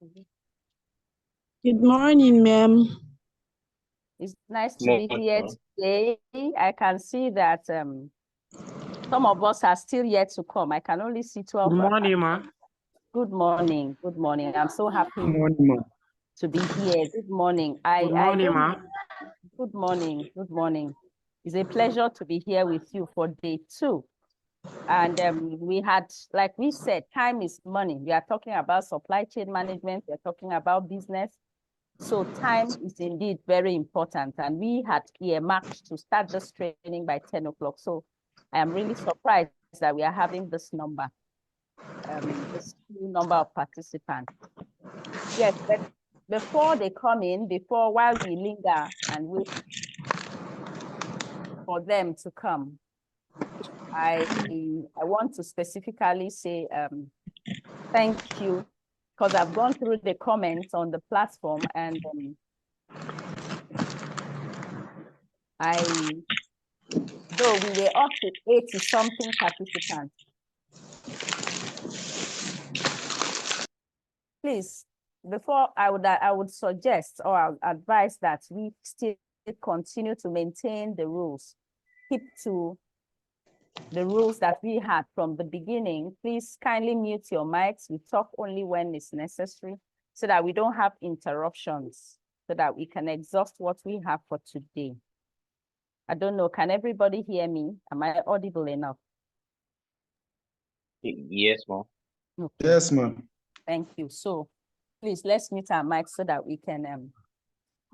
Good morning, ma'am. It's nice to be here today. I can see that some of us are still yet to come. I can only see 12. Good morning, ma. Good morning. Good morning. I'm so happy Good morning, ma. to be here. Good morning. Good morning, ma. Good morning. Good morning. It's a pleasure to be here with you for day 2. And we had, like we said, time is money. We are talking about supply chain management. We are talking about business. So time is indeed very important. And we had earmarked to start this training by 10 o'clock. So I am really surprised that we are having this number, this number of participants. Yes, but before they come in, while we linger and wait for them to come, I want to specifically say thank you, because I've gone through the comments on the platform, and though we were up to 80-something participants. Please, before I would suggest, or I would advise that we still continue to maintain the rules, keep to the rules that we had from the beginning. Please kindly mute your mics. We talk only when it's necessary so that we don't have interruptions, so that we can exhaust what we have for today. I don't know, can everybody hear me? Am I audible enough? Yes, ma'am. Okay. Yes, ma'am. Thank you. So please, let's mute our mics so that we can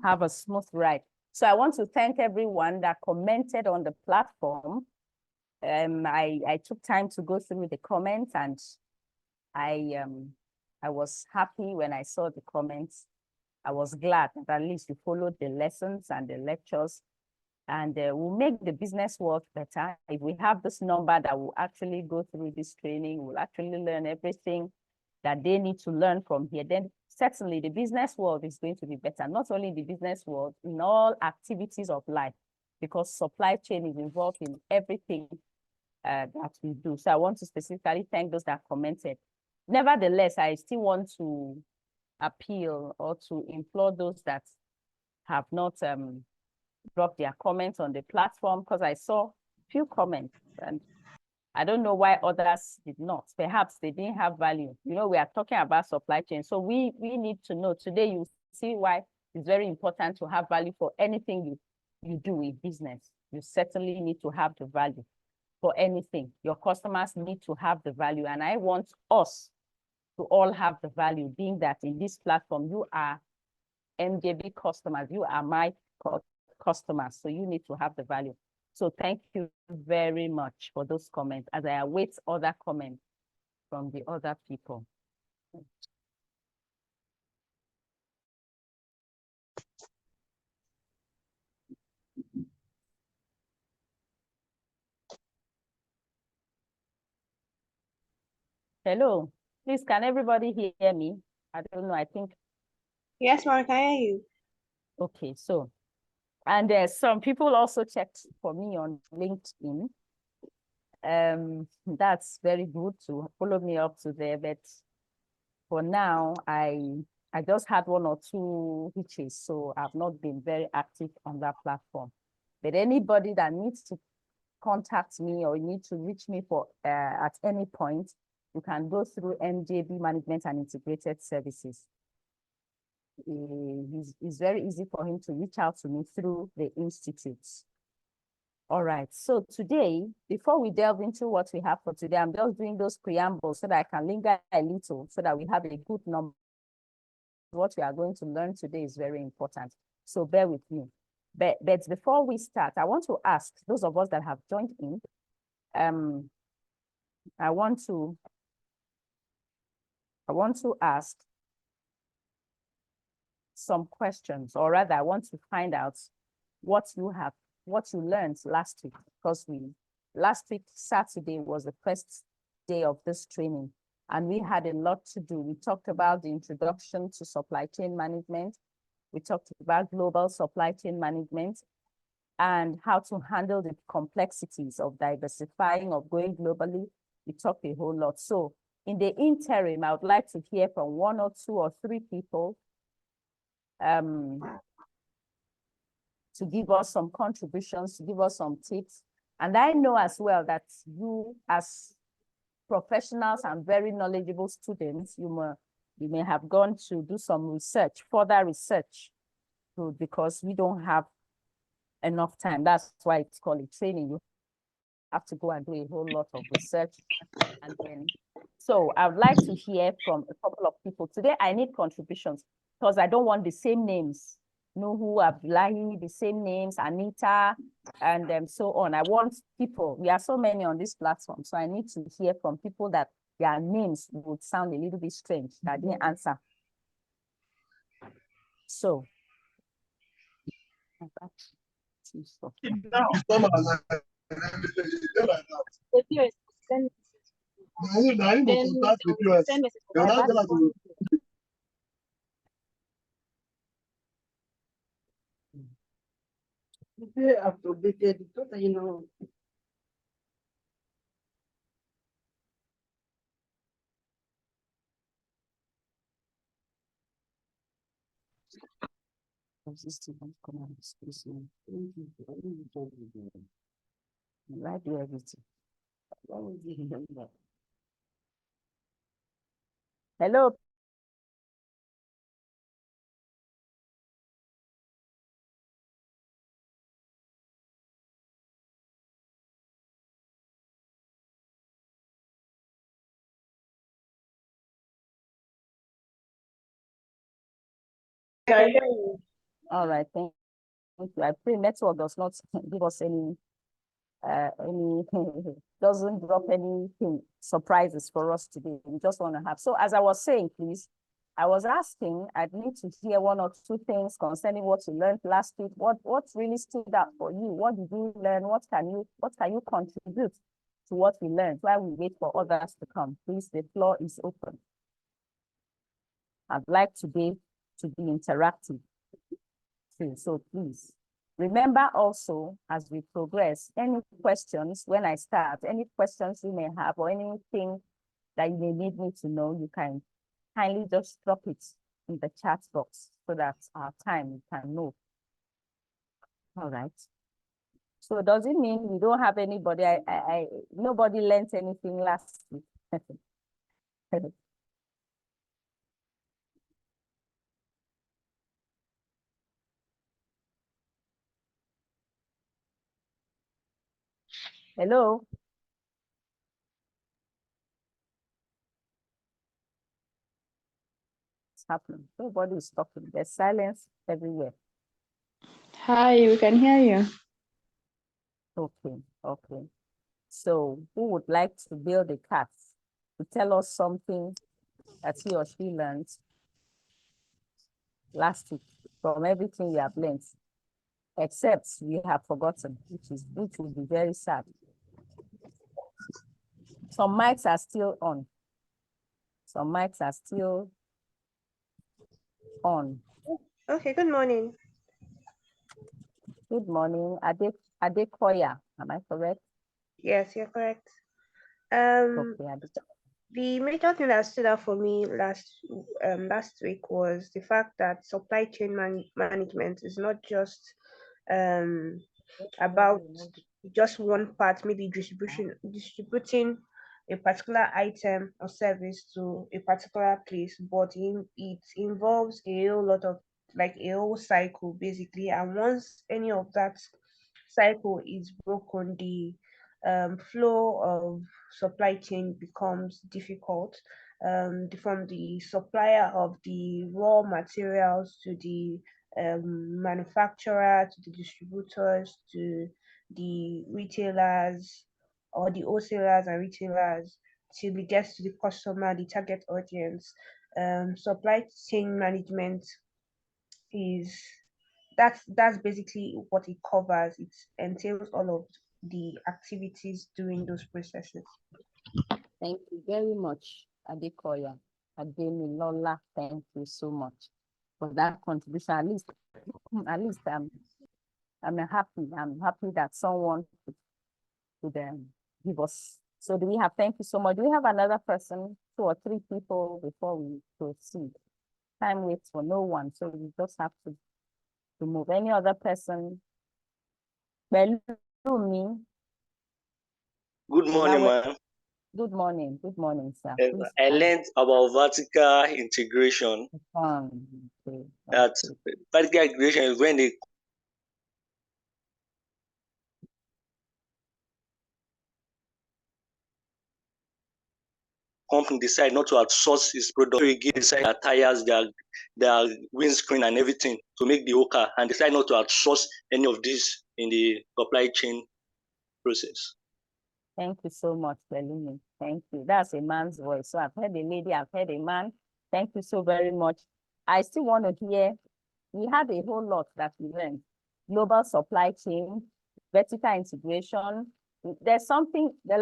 have a smooth ride. So I want to thank everyone that commented on the platform. I took time to go through the comments, and I was happy when I saw the comments. I was glad that at least you followed the lessons and the lectures, and we'll make the business world better. If we have this number that will actually go through this training, we'll actually learn everything that they need to learn from here, then certainly the business world is going to be better, not only in the business world, in all activities of life, because supply chain is involved in everything that we do. So I want to specifically thank those that commented. Nevertheless, I still want to appeal or to implore those that have not dropped their comments on the platform, because I saw few comments and I don't know why others did not. Perhaps they didn't have value. You know, we are talking about supply chain. So we need to know today, you see why it's very important to have value for anything you do in business. You certainly need to have the value for anything. Your customers need to have the value. And I want us to all have the value, being that in this platform, you are MJB customers, you are my customers. So you need to have the value. So thank you very much for those comments as I await other comments from the other people. Hello, please, can everybody hear me? I don't know, I think. Yes, ma'am, can I hear you? Okay, so, and some people also checked for me on LinkedIn. That's very good to follow me up to there, but for now, I just had 1 or 2 hitches, so I've not been very active on that platform. But anybody that needs to contact me or need to reach me for at any point, you can go through MJB Management and Integrated Services. It's very easy for him to reach out to me through the institutes. All right, so today, before we delve into what we have for today, I'm just doing those preambles so that I can linger a little so that we have a good number. What we are going to learn today is very important, so bear with me. But before we start, I want to ask those of us that have joined in, I want to ask some questions, or rather, I want to find out what you learned last week, because last week, Saturday, was the first day of this training, and we had a lot to do. We talked about the introduction to supply chain management. We talked about global supply chain management and how to handle the complexities of diversifying, of going globally. We talked a whole lot. So in the interim, I would like to hear from 1 or 2 or 3 people to give us some contributions, to give us some tips. And I know as well that you, as professionals and very knowledgeable students, you may have gone to do some research, further research, because we don't have enough time. That's why it's called a training. You have to go and do a whole lot of research. And then, so I would like to hear from a couple of people. Today, I need contributions because I don't want the same names. Nuhu, Abdullahi, the same names, Anita, and so on. I want people, we are so many on this platform, so I need to hear from people that their names would sound a little bit strange, that didn't answer. So, right, do everything. Hello. All right, thank you. I pray network does not give us any doesn't drop anything surprises for us today. We just want to have. So as I was saying, please, I was asking, I'd need to hear 1 or 2 things concerning what you learned last week. What really stood out for you? What did you learn? What can you contribute to what we learned while we wait for others to come? Please, the floor is open. I'd like to be interactive too, so please. Remember also, as we progress, any questions when I start, any questions you may have or anything that you may need me to know, you can kindly just drop it in the chat box so that our time can know. All right. So does it mean we don't have anybody? Nobody learned anything last week. Hello. What's happening? Nobody is talking. There's silence everywhere. Hi, we can hear you. Okay, okay. So who would like to build a cat to tell us something that he or she learned last week from everything we have learned, except we have forgotten, which will be very sad. Some mics are still on. Some mics are still on. Okay, good morning. Good morning, Adekoya. Am I correct? Yes, you're correct. Okay, The major thing that stood out for me last week was the fact that supply chain management is not just about just one part, maybe distributing a particular item or service to a particular place, but it involves a whole lot of, like, a whole cycle basically. And once any of that cycle is broken, the flow of supply chain becomes difficult. From the supplier of the raw materials to the manufacturer to the distributors to the retailers, or the wholesalers and retailers, till it gets to the customer, the target audience. Supply chain management is that's basically what it covers. It entails all of the activities during those processes. Thank you very much, Adekoya. Lola, thank you so much for that contribution. At least I'm happy. I'm happy that someone could give us. So do we have? Thank you so much. Do we have another person 2 or 3 people before we proceed. Time waits for no one, so we just have to move. Any other person? Belumi. Good morning, ma'am. Good morning, sir. I learned about vertical integration. Okay. That vertical integration is when the company decide not to outsource its product, so he decide their tires, their windscreen and everything to make the whole car, and decide not to outsource any of this in the supply chain process. Thank you so much, Belumi. Thank you. That's a man's voice. So I've heard a lady, I've heard a man. Thank you so very much. I still want to hear, we had a whole lot that we learned. Global supply chain, vertical integration. There's something, the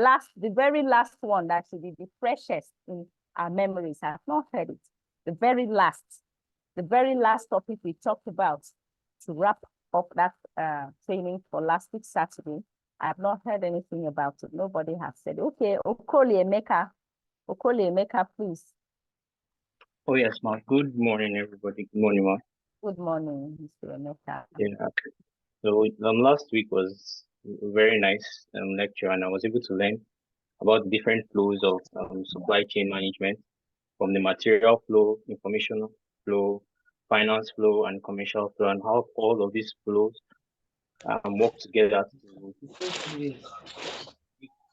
very last one that should be the freshest in our memories. I've not heard it. The very last topic we talked about to wrap up that training for last week, Saturday. I've not heard anything about it. Nobody has said, okay, Okoli Emeka, please. Oh, yes, ma'am. Good morning, everybody. Good morning, ma'am. Good morning, Mr. Emeka. Yeah. So last week was a very nice lecture, and I was able to learn about the different flows of supply chain management, from the material flow, information flow, finance flow, and commercial flow, and how all of these flows work together to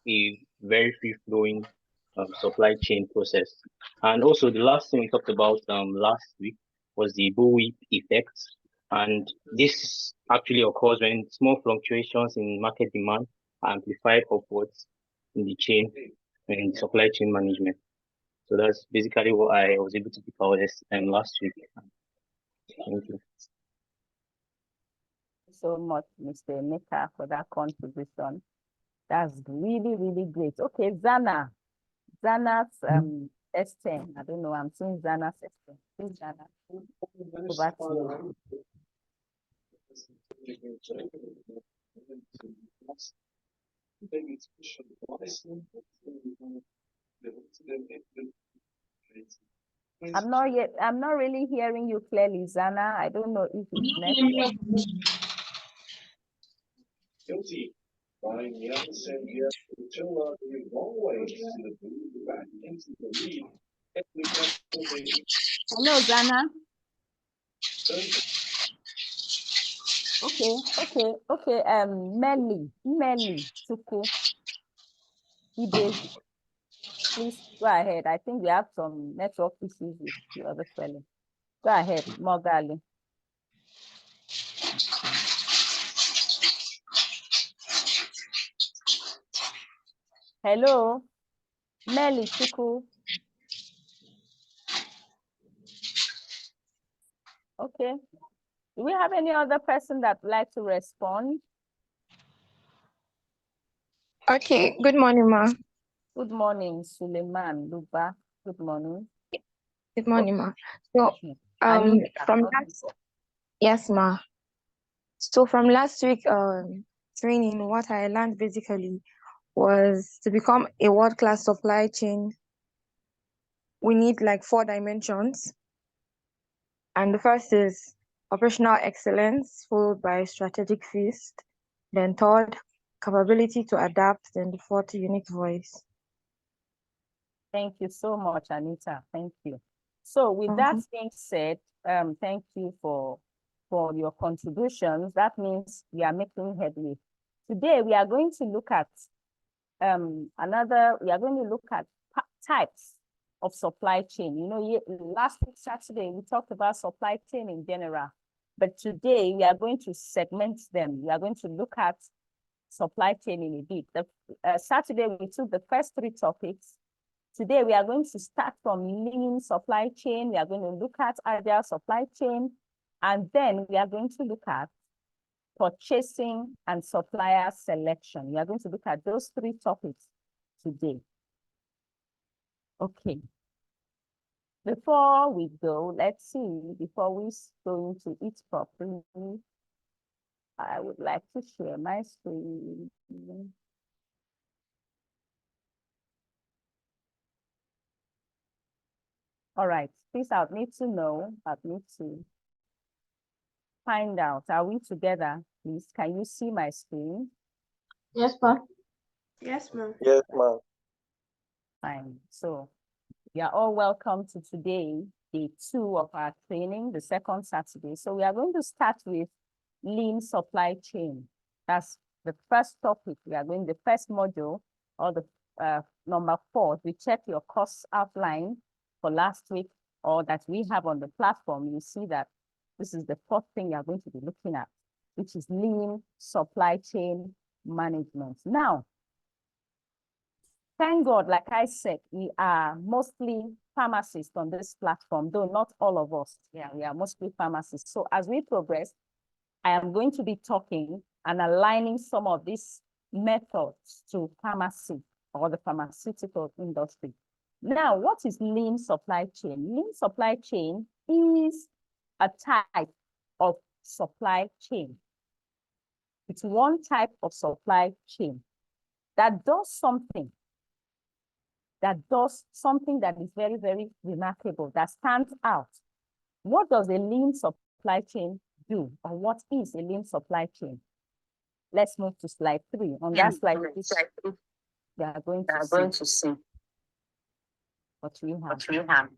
a very free-flowing supply chain process. And also the last thing we talked about last week was the bullwhip effect. And this actually occurs when small fluctuations in market demand are amplified upwards in the chain, in supply chain management. So that's basically what I was able to pick out last week. Thank you. So much, Mr. Emeka, for that contribution. That's really, really great. Okay, Zana's S10. I don't know, I'm seeing Zana's S10. Please, Zana, over to you. I'm not really hearing you clearly, Zana. I don't know if it's network. Hello, Zana. Okay. Melly, Tuku, Idezi. Please go ahead. I think we have some network issues with the other fellow. Go ahead, Mogali. Hello, Melly, Tuku. Okay. Do we have any other person that would like to respond? Okay, good morning, ma. Good morning, Suleiman Luba. Good morning. Good morning, ma. So, Anita, from last, yes, ma. So from last week, training, what I learned basically was to become a world-class supply chain, we need like 4 dimensions. And the first is operational excellence, followed by strategic fit. Then third, capability to adapt. Then the fourth, unique voice. Thank you so much, Anita. Thank you. So with that being said, thank you for your contributions. That means we are making headway. Today, we are going to look at types of supply chain. You know, last week, Saturday, we talked about supply chain in general, but today we are going to segment them. We are going to look at supply chain in a bit. Saturday, we took the first 3 topics. Today, we are going to start from lean supply chain. We are going to look at agile supply chain, and then we are going to look at purchasing and supplier selection. We are going to look at those 3 topics today. Okay. Before we go, let's see, before we go into it properly, I would like to share my screen. All right, please, I need to know, I need to find out, are we together? Please, can you see my screen? Yes, ma'am. Yes, ma'am. Yes, ma'am. Fine. So you are all welcome to today, day 2 of our training, the second Saturday. So we are going to start with lean supply chain. That's the first topic. We are going the first module, or the number 4. We check your course outline for last week, or that we have on the platform. You see that this is the fourth thing you are going to be looking at, which is lean supply chain management. Now, thank God, like I said, we are mostly pharmacists on this platform, though not all of us. Yeah, we are mostly pharmacists. So as we progress, I am going to be talking and aligning some of these methods to pharmacy or the pharmaceutical industry. Now, what is lean supply chain? Lean supply chain is a type of supply chain. It's one type of supply chain that does something that is very, very remarkable, that stands out. What does a lean supply chain do, or what is a lean supply chain? Let's move to slide 3. On that slide, we are going to see what we have.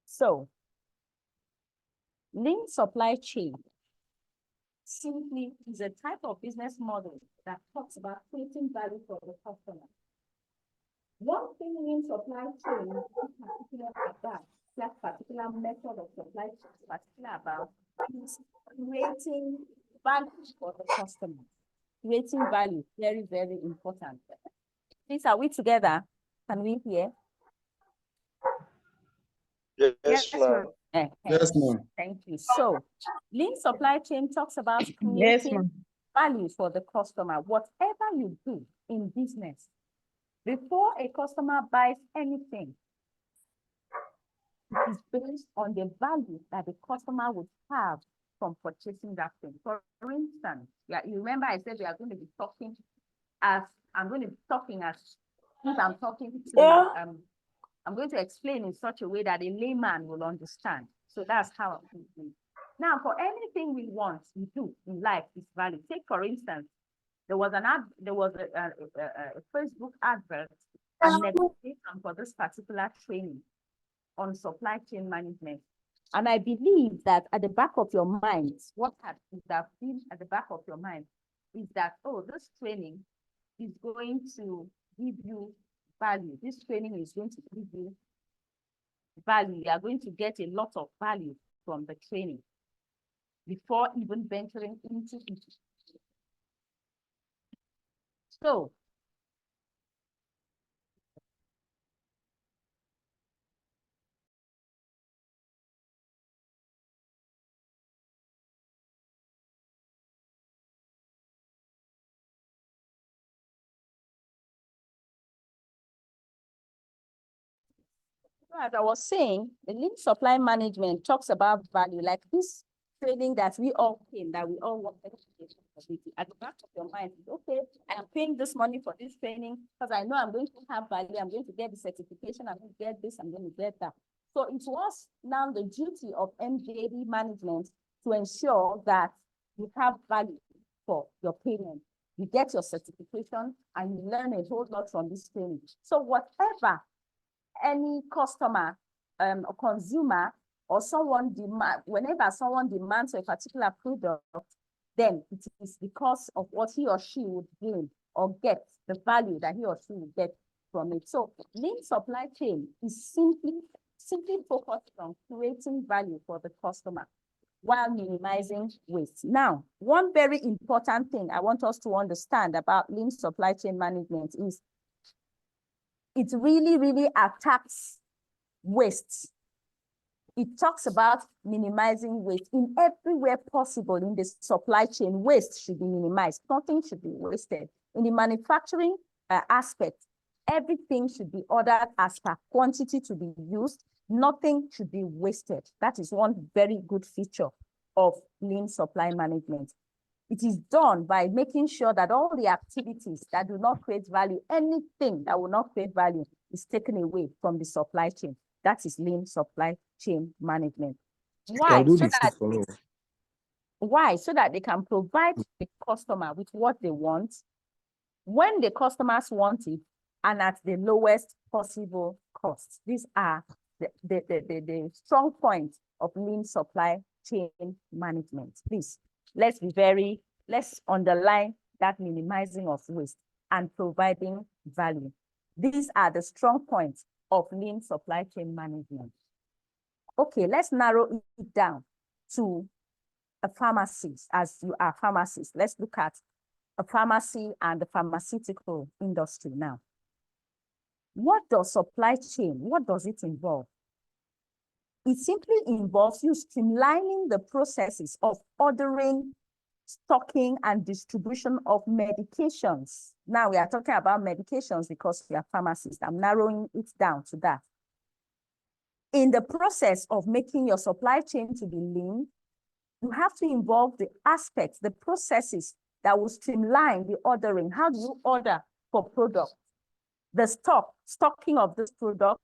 So, lean supply chain simply is a type of business model that talks about creating value for the customer. One thing lean supply chain is particular about, that particular method of supply chain is particular about, is creating value for the customer. Creating value, very, very important. Please, are we together? Can we hear? Yes, ma'am. Yes, ma'am. Thank you. So, lean supply chain talks about Yes, creating value for the customer. Whatever you do in business, before a customer buys anything, it is based on the value that the customer would have from purchasing that thing. For instance, yeah, you remember I said we are going to be talking as, I'm going to be talking as, since I'm talking to, I'm going to explain in such a way that a layman will understand. So that's how I'm thinking. Now, for anything we want, we do in life is value. Take, for instance, there was a Facebook advert and negotiation for this particular training on supply chain management. And I believe that at the back of your mind, what had been at the back of your mind is that, oh, this training is going to give you value. This training is going to give you value. You are going to get a lot of value from the training before even venturing into it. So, as I was saying, the lean supply management talks about value, like this training that we all came, that we all wanted to get. At the back of your mind, okay, I am paying this money for this training because I know I'm going to have value, I'm going to get the certification, I'm going to get this, I'm going to get that. So it was now the duty of MJD management to ensure that you have value for your payment. You get your certification and you learn a whole lot from this training. So whatever any customer or consumer or someone whenever someone demands a particular product, then it is because of what he or she would gain or get, the value that he or she would get from it. So lean supply chain is simply focused on creating value for the customer while minimizing waste. Now, one very important thing I want us to understand about lean supply chain management is it really, really attacks waste. It talks about minimizing waste in everywhere possible in the supply chain. Waste should be minimized. Nothing should be wasted. In the manufacturing aspect, everything should be ordered as per quantity to be used. Nothing should be wasted. That is one very good feature of lean supply management. It is done by making sure that all the activities that do not create value, anything that will not create value, is taken away from the supply chain. That is lean supply chain management. You Why? can do So this that for me. why? So that they can provide the customer with what they want when the customers want it and at the lowest possible cost. These are the strong points of lean supply chain management. Please, let's underline that minimizing of waste and providing value. These are the strong points of lean supply chain management. Okay, let's narrow it down to a pharmacist. As you are pharmacists, let's look at a pharmacy and the pharmaceutical industry now. What does supply chain, what does it involve? It simply involves you streamlining the processes of ordering, stocking, and distribution of medications. Now we are talking about medications because we are pharmacists. I'm narrowing it down to that. In the process of making your supply chain to be lean, you have to involve the aspects, the processes that will streamline the ordering. How do you order for products? The stocking of these products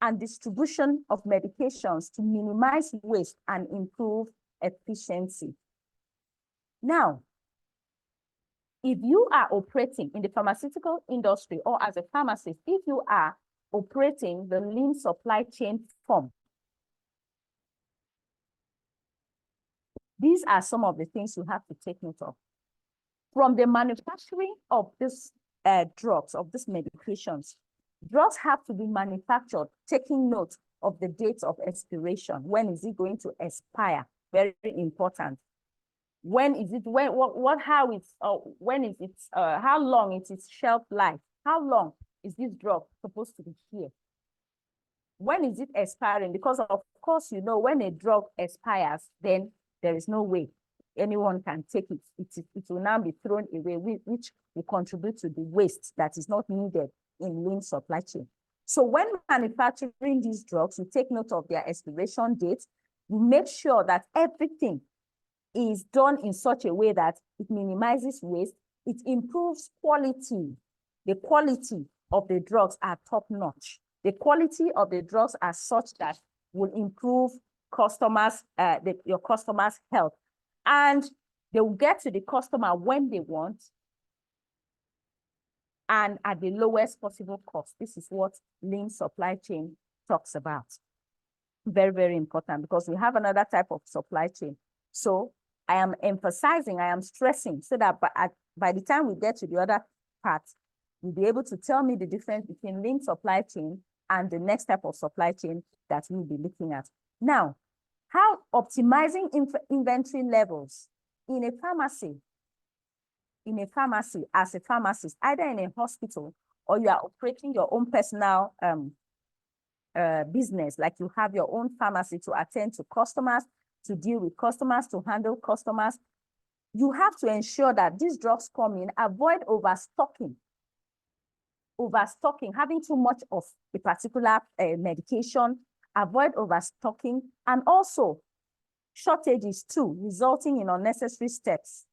and distribution of medications to minimize waste and improve efficiency. Now, if you are operating in the pharmaceutical industry or as a pharmacist, if you are operating the lean supply chain form, these are some of the things you have to take note of. From the manufacturing of these drugs, of these medications, drugs have to be manufactured, taking note of the date of expiration. When is it going to expire? Very important. When is it, how long is its shelf life? How long is this drug supposed to be here? When is it expiring? Because of course, you know, when a drug expires, then there is no way anyone can take it. It will now be thrown away, which will contribute to the waste that is not needed in lean supply chain. So when manufacturing these drugs, you take note of their expiration dates. You make sure that everything is done in such a way that it minimizes waste, it improves quality. The quality of the drugs are top notch. The quality of the drugs are such that will improve customers, your customers' health. And they will get to the customer when they want and at the lowest possible cost. This is what lean supply chain talks about. Very, very important, because we have another type of supply chain. So I am emphasizing, I am stressing, so that by the time we get to the other part, you'll be able to tell me the difference between lean supply chain and the next type of supply chain that we'll be looking at. Now, how optimizing inventory levels in a pharmacy, as a pharmacist, either in a hospital or you are operating your own personal business, like you have your own pharmacy to attend to customers, to deal with customers, to handle customers. You have to ensure that these drugs come in, avoid overstocking, having too much of a particular medication, avoid overstocking, and also shortages too, resulting in unnecessary steps.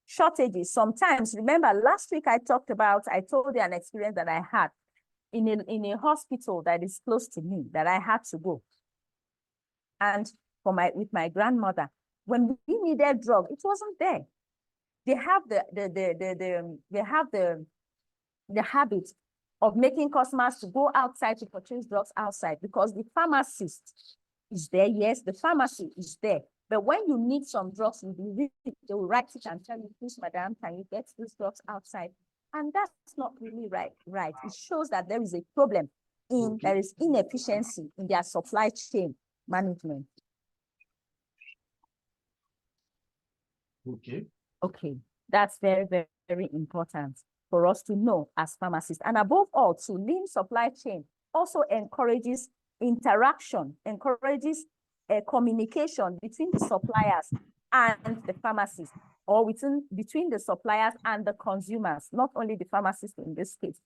Shortages, sometimes, remember last week I told you an experience that I had in a hospital that is close to me that I had to go. And with my grandmother, when we needed drug, it wasn't there. They have the habit of making customers to go outside to purchase drugs outside, because the pharmacist is there. Yes, the pharmacy is there. But when you need some drugs, they will write it and tell you, please, madam, can you get these drugs outside? And that's not really right. It shows that there is a problem there is inefficiency in their supply chain management. Okay, that's very, very, very important for us to know as pharmacists. And above all, to lean supply chain also encourages interaction, encourages communication between the suppliers and the pharmacists, or between the suppliers and the consumers, not only the pharmacist in this case.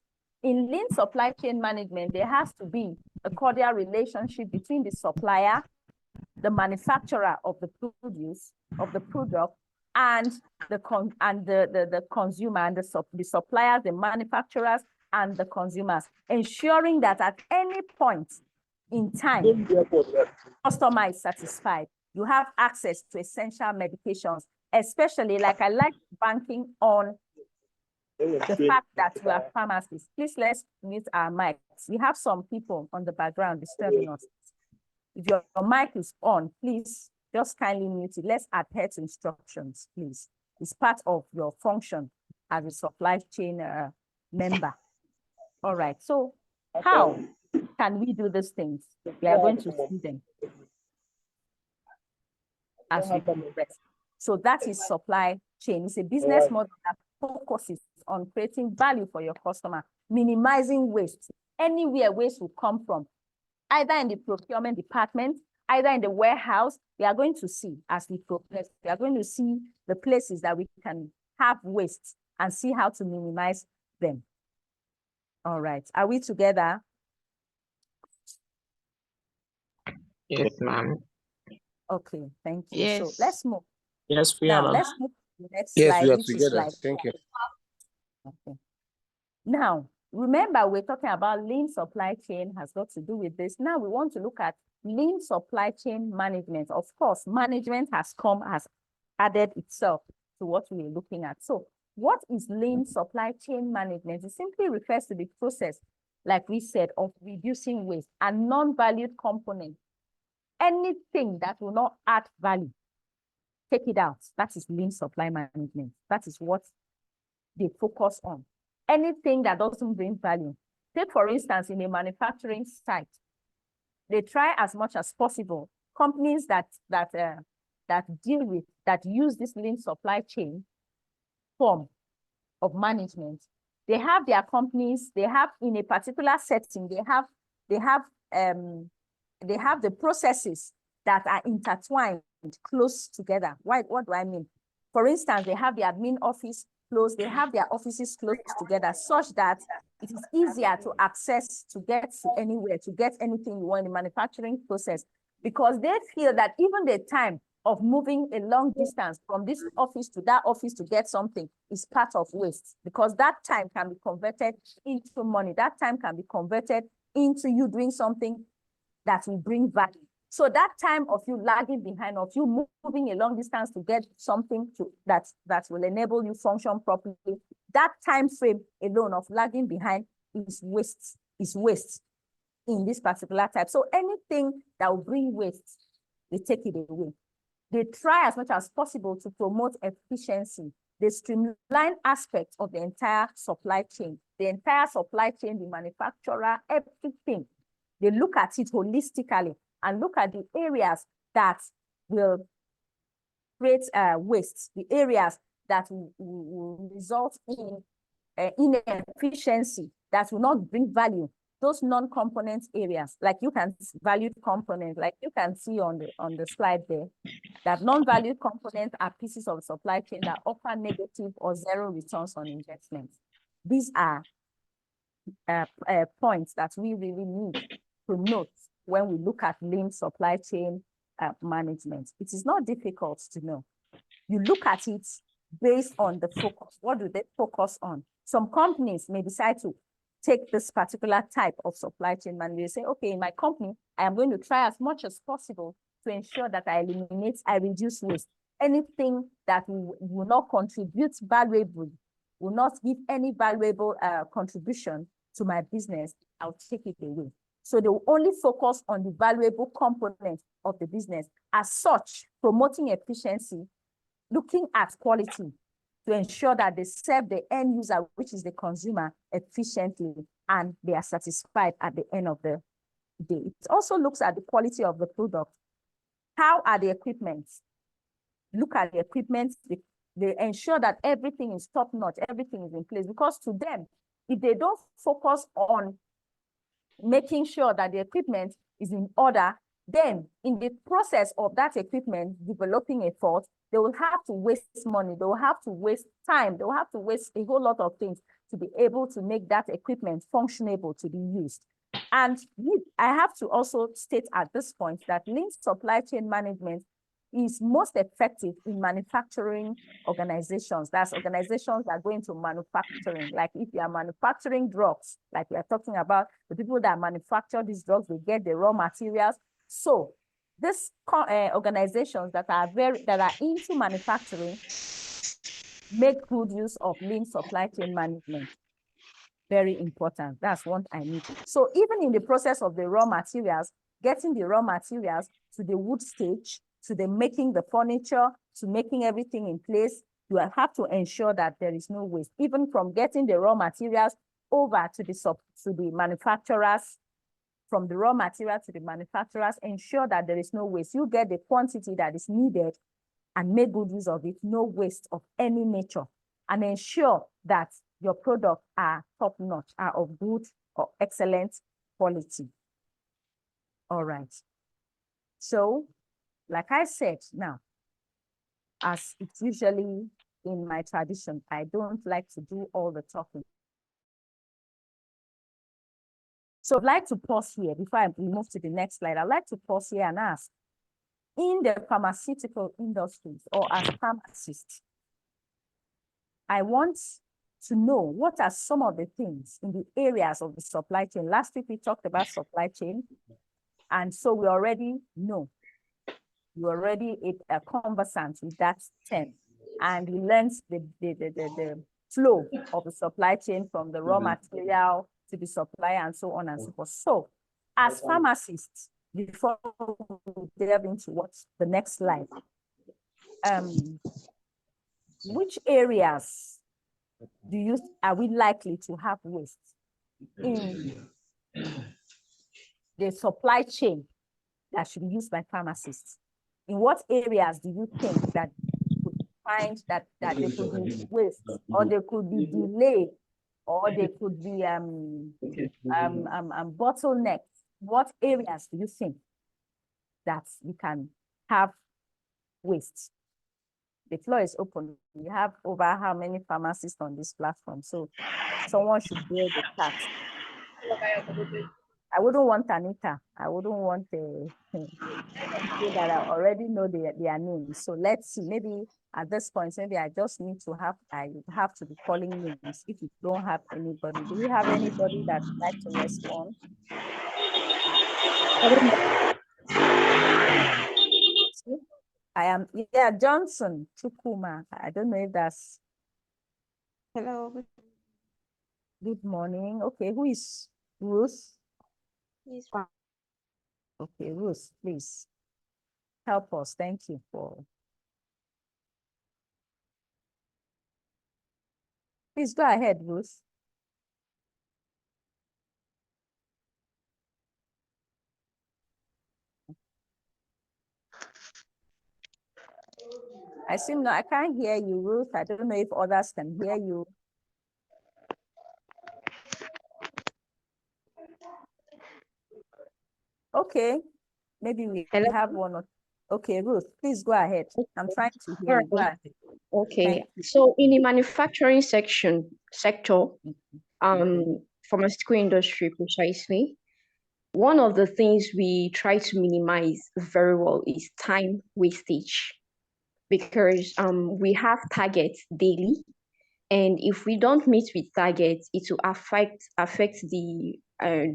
In lean supply chain management, there has to be a cordial relationship between the supplier, the manufacturer of the product, and the consumer, and the suppliers, the manufacturers, and the consumers, ensuring that at any point in time, customer is satisfied. You have access to essential medications, especially like I like banking on the fact that we are pharmacists. Please let's mute our mics. We have some people on the background disturbing us. If your mic is on, please just kindly mute it. Let's adhere to instructions, please. It's part of your function as a supply chain member. All right, so how can we do these things? We are going to see them as we progress. So that is supply chain. It's a business model that focuses on creating value for your customer, minimizing waste. Anywhere waste will come from, either in the procurement department, either in the warehouse. We are going to see as we progress, we are going to see the places that we can have waste and see how to minimize them. All right, are we together? Yes, ma'am. Okay, thank you. Yes. So let's move. Yes, we Now, are. let's move to the next Yes, slide, we are which is together. slide. Thank you. Okay. Now, remember, we're talking about lean supply chain has got to do with this. Now we want to look at lean supply chain management. Of course, management has added itself to what we're looking at. So what is lean supply chain management? It simply refers to the process, like we said, of reducing waste and non-valued components. Anything that will not add value, take it out. That is lean supply management. That is what they focus on. Anything that doesn't bring value. Take, for instance, in a manufacturing site, they try as much as possible. Companies that use this lean supply chain form of management, they have their companies, they have in a particular setting, they have the processes that are intertwined close together. What do I mean? For instance, they have the admin office close, they have their offices close together such that it is easier to access, to get to anywhere, to get anything you want in the manufacturing process, because they feel that even the time of moving a long distance from this office to that office to get something is part of waste, because that time can be converted into money. That time can be converted into you doing something that will bring value. So that time of you lagging behind, of you moving a long distance to get something that will enable you function properly, that time frame alone of lagging behind is waste in this particular type. So anything that will bring waste, they take it away. They try as much as possible to promote efficiency. They streamline aspects of the entire supply chain. The entire supply chain, the manufacturer, everything. They look at it holistically and look at the areas that will create waste, the areas that will result in inefficiency, that will not bring value. Those non-component areas, like you can valued components, like you can see on the slide there, that non-valued components are pieces of supply chain that offer negative or zero returns on investment. These are points that we really need to note when we look at lean supply chain management. It is not difficult to know. You look at it based on the focus. What do they focus on? Some companies may decide to take this particular type of supply chain management. They say, okay, in my company, I am going to try as much as possible to ensure that I reduce waste. Anything that will not contribute valuably, will not give any valuable contribution to my business, I'll take it away. So they will only focus on the valuable component of the business. As such, promoting efficiency, looking at quality to ensure that they serve the end user, which is the consumer, efficiently, and they are satisfied at the end of the day. It also looks at the quality of the product. How are the equipments? Look at the equipment. They ensure that everything is top-notch, everything is in place, because to them, if they don't focus on making sure that the equipment is in order, then in the process of that equipment developing a fault, they will have to waste money, they will have to waste time, they will have to waste a whole lot of things to be able to make that equipment functionable to be used. And I have to also state at this point that lean supply chain management is most effective in manufacturing organizations. That's organizations that go into manufacturing. Like if you are manufacturing drugs, like we are talking about, the people that manufacture these drugs, they get the raw materials. So these organizations that are into manufacturing make good use of lean supply chain management. Very important. That's what I need. So even in the process of the raw materials, getting the raw materials to the wood stage, to the making the furniture, to making everything in place, you have to ensure that there is no waste. Even from getting the raw materials over to the manufacturers, from the raw material to the manufacturers, ensure that there is no waste. You get the quantity that is needed and make good use of it, no waste of any nature, and ensure that your products are top-notch, are of good or excellent quality. All right. So, like I said now, as it's usually in my tradition, I don't like to do all the talking. So I'd like to pause here before I move to the next slide. I'd like to pause here and ask, in the pharmaceutical industries or as pharmacists, I want to know what are some of the things in the areas of the supply chain. Last week, we talked about supply chain. And so we already know, you're already a conversant with that term. And we learned the flow of the supply chain from the raw material to the supply and so on and so forth. So as pharmacists, before we delve into what's the next slide, which areas are we likely to have waste in the supply chain that should be used by pharmacists? In what areas do you think that you could find that there could be waste, or there could be delay, or there could be bottlenecks? What areas do you think that we can have waste? The floor is open. We have over how many pharmacists on this platform? So someone should bear the task. I wouldn't want Anita. I wouldn't want people that I already know their names. So let's see. Maybe at this point, maybe I just need to I have to be calling names if you don't have anybody. Do we have anybody that would like to respond? I am, yeah, Johnson Chukuma. I don't know if that's. Hello. Good morning. Okay, who is Ruth? Yes, fine. Okay, Ruth, please help us. Thank you for. Please go ahead, Ruth. I can't hear you, Ruth. I don't know if others can hear you. Okay, maybe we have one or. Okay, Ruth, please go ahead. I'm trying to hear you. Go ahead. Okay, so in the manufacturing sector, pharmaceutical industry precisely, one of the things we try to minimize very well is time wastage, because we have targets daily, and if we don't meet with targets, it will affect the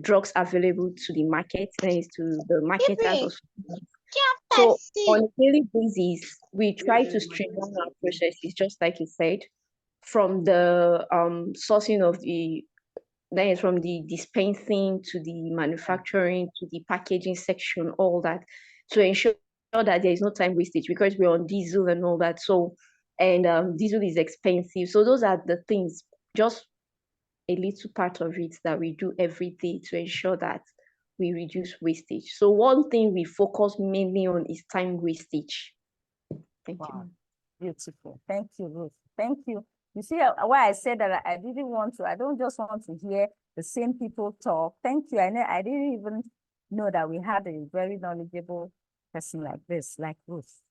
drugs available to the market and to the marketers also. So on a daily basis, we try to streamline our processes, just like you said, from the sourcing of from the dispensing to the manufacturing to the packaging section, all that, to ensure that there is no time wastage, because we're on diesel and all that. So, and diesel is expensive. So those are the things, just a little part of it that we do every day to ensure that we reduce wastage. So one thing we focus mainly on is time wastage. Thank you. Beautiful. Thank you, Ruth. Thank you. You see why I said that I didn't want to, I don't just want to hear the same people talk. Thank you. I didn't even know that we had a very knowledgeable person like this, like Ruth.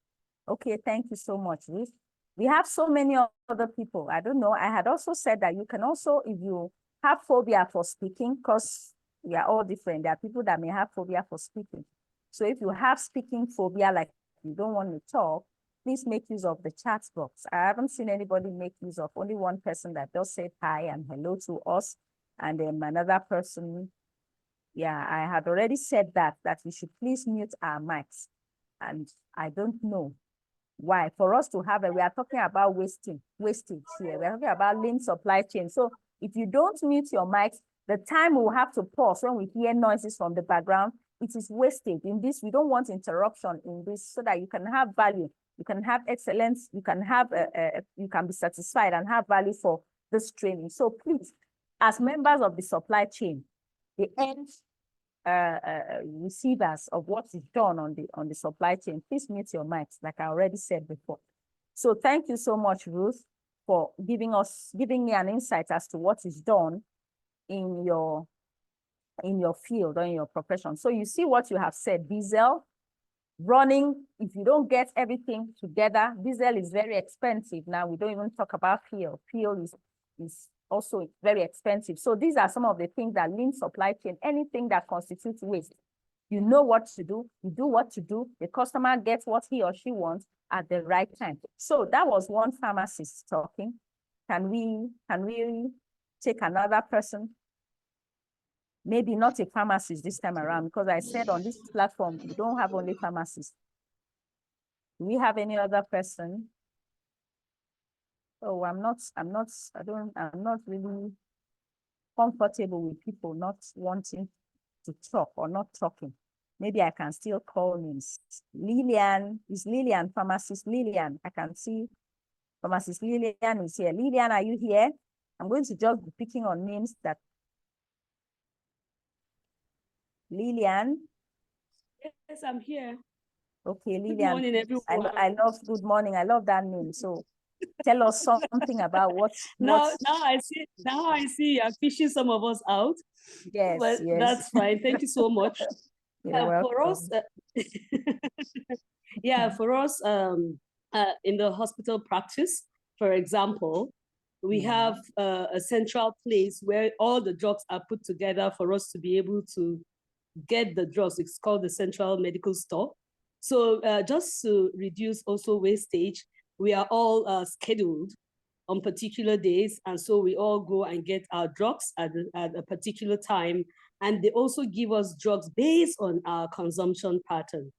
Okay, thank you so much, Ruth. We have so many other people. I don't know. I had also said that you can also, if you have phobia for speaking, because we are all different. There are people that may have phobia for speaking. So if you have speaking phobia, like you don't want to talk, please make use of the chat box. I haven't seen anybody make use of, only one person that just said hi and hello to us. And then another person, yeah, I had already said that we should please mute our mics. And I don't know why. For us to have we are talking about wastage here. We're talking about lean supply chain. So if you don't mute your mics, the time we'll have to pause when we hear noises from the background, it is wasted. In this, we don't want interruption in this, so that you can have value, you can have excellence, you can have you can be satisfied and have value for this training. So please, as members of the supply chain, the end receivers of what is done on the supply chain, please mute your mics, like I already said before. So thank you so much, Ruth, for giving me an insight as to what is done in your field or in your profession. So you see what you have said, diesel, running, if you don't get everything together, diesel is very expensive. Now we don't even talk about fuel. Fuel is also very expensive. So these are some of the things that lean supply chain, anything that constitutes waste. You know what to do, you do what to do, the customer gets what he or she wants at the right time. So that was one pharmacist talking. Can we take another person? Maybe not a pharmacist this time around, because I said on this platform, we don't have only pharmacists. Do we have any other person? Oh, I'm not really comfortable with people not wanting to talk or not talking. Maybe I can still call names. Lillian, is Lillian, pharmacist Lillian? I can see pharmacist Lillian is here. Lillian, are you here? I'm going to just be picking on names that. Lillian? Yes, I'm here. Okay, Lillian. Good morning, everyone. I love good morning. I love that name. So tell us something about now I see you're fishing some of us out. Yes, but yes. That's fine. Thank you so much. For us, for us, in the hospital practice, for example, we have a central place where all the drugs are put together for us to be able to get the drugs. It's called the central medical store. So just to reduce also wastage, we are all scheduled on particular days. And so we all go and get our drugs at a particular time. And they also give us drugs based on our consumption pattern.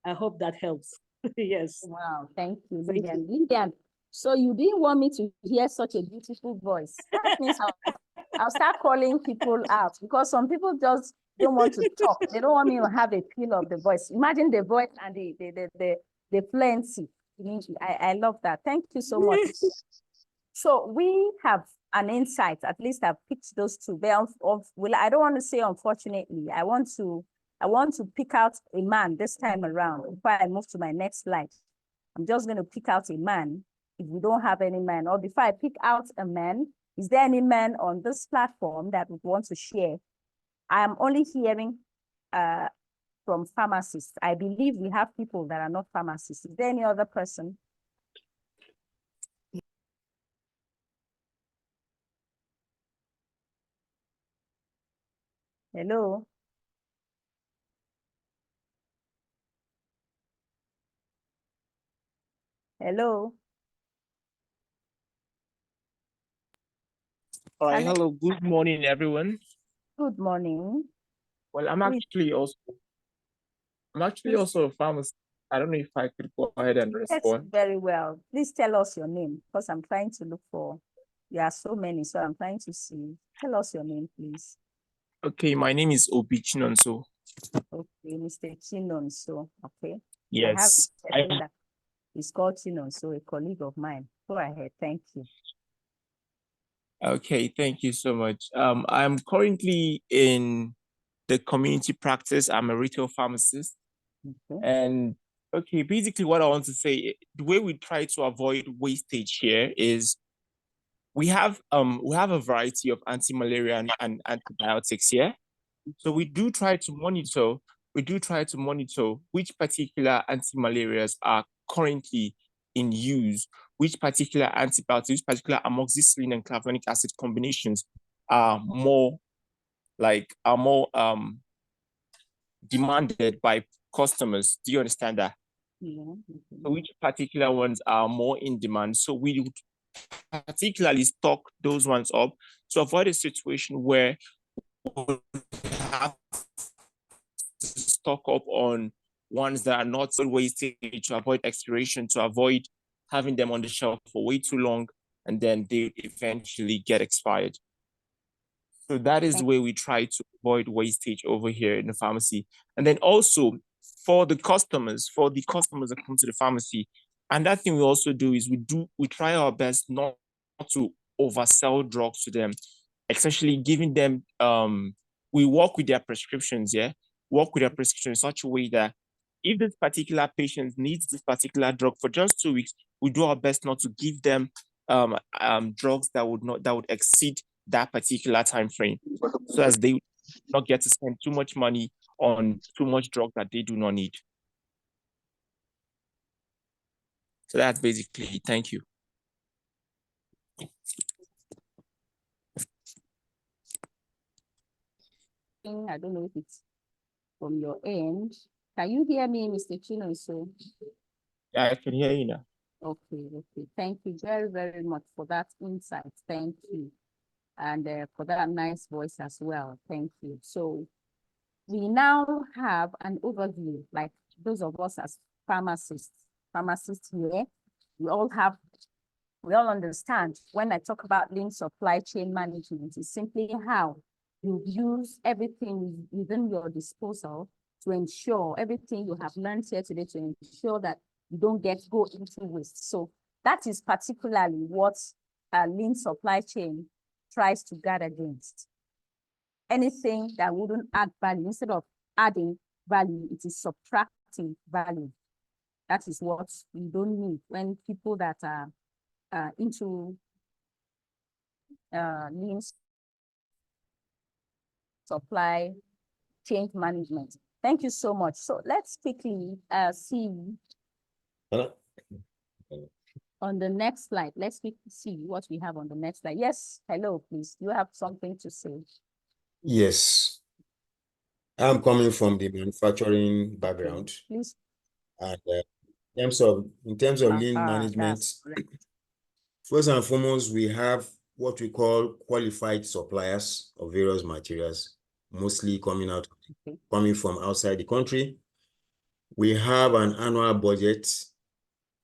I hope that helps. Yes. Wow, thank you, Lillian. Lillian, so you didn't want me to hear such a beautiful voice. That means I'll start calling people out, because some people just don't want to talk. They don't want me to have a feel of the voice. Imagine the voice and the fluency. I love that. Thank you so much. So we have an insight, at least I've picked those two. I don't want to say unfortunately, I want to pick out a man this time around before I move to my next slide. I'm just going to pick out a man if we don't have any man, or before I pick out a man, is there any man on this platform that would want to share? I am only hearing from pharmacists. I believe we have people that are not pharmacists. Is there any other person? Hello? Hello? All right, hello, good morning, everyone. Good morning. Well, I'm actually also a pharmacist. I don't know if I could go ahead and respond. Very well. Please tell us your name, because I'm trying to look for, there are so many, so I'm trying to see. Tell us your name, please. Okay, my name is Obi Chinonso. Okay, Mr. Chinonso. Okay. Yes. He's called Chinonso, a colleague of mine. Go ahead. Thank you. Okay, thank you so much. I'm currently in the community practice. I'm a retail pharmacist. Okay. And okay, basically what I want to say, the way we try to avoid wastage here is we have a variety of anti-malaria and antibiotics here. So we do try to monitor which particular anti-malarials are currently in use, which particular antibiotics, which particular amoxicillin and clavulanic acid combinations are more demanded by customers. Do you understand that? So which particular ones are more in demand? So we would particularly stock those ones up to avoid a situation where we have to stock up on ones that are not so wasted, to avoid expiration, to avoid having them on the shelf for way too long, and then they eventually get expired. So that is the way we try to avoid wastage over here in the pharmacy. And then also for the customers that come to the pharmacy, another thing we also do is we try our best not to oversell drugs to them, especially giving them we work with their prescriptions, work with their prescription in such a way that if this particular patient needs this particular drug for just 2 weeks, we do our best not to give them drugs that would exceed that particular time frame, so as they not get to spend too much money on too much drug that they do not need. So that's basically it. Thank you. I don't know if it's from your end. Can you hear me, Mr. Chino? So Yeah, I can hear you now. Okay. Thank you very, very much for that insight. Thank you. And for that nice voice as well. Thank you. So we now have an overview, like those of us as pharmacists here, we all understand when I talk about lean supply chain management, it's simply how you use everything within your disposal to ensure everything you have learned here today to ensure that you don't go into waste. So that is particularly what a lean supply chain tries to guard against. Anything that wouldn't add value, instead of adding value, it is subtracting value. That is what we don't need when people that are into lean supply chain management. Thank you so much. So let's quickly see on the next slide. Let's quickly see what we have on the next slide. Yes, hello, please. You have something to say? Yes. I'm coming from the manufacturing background. Okay, please. And in terms of lean management, first and foremost, we have what we call qualified suppliers of various materials, mostly coming from outside the country. We have an annual budget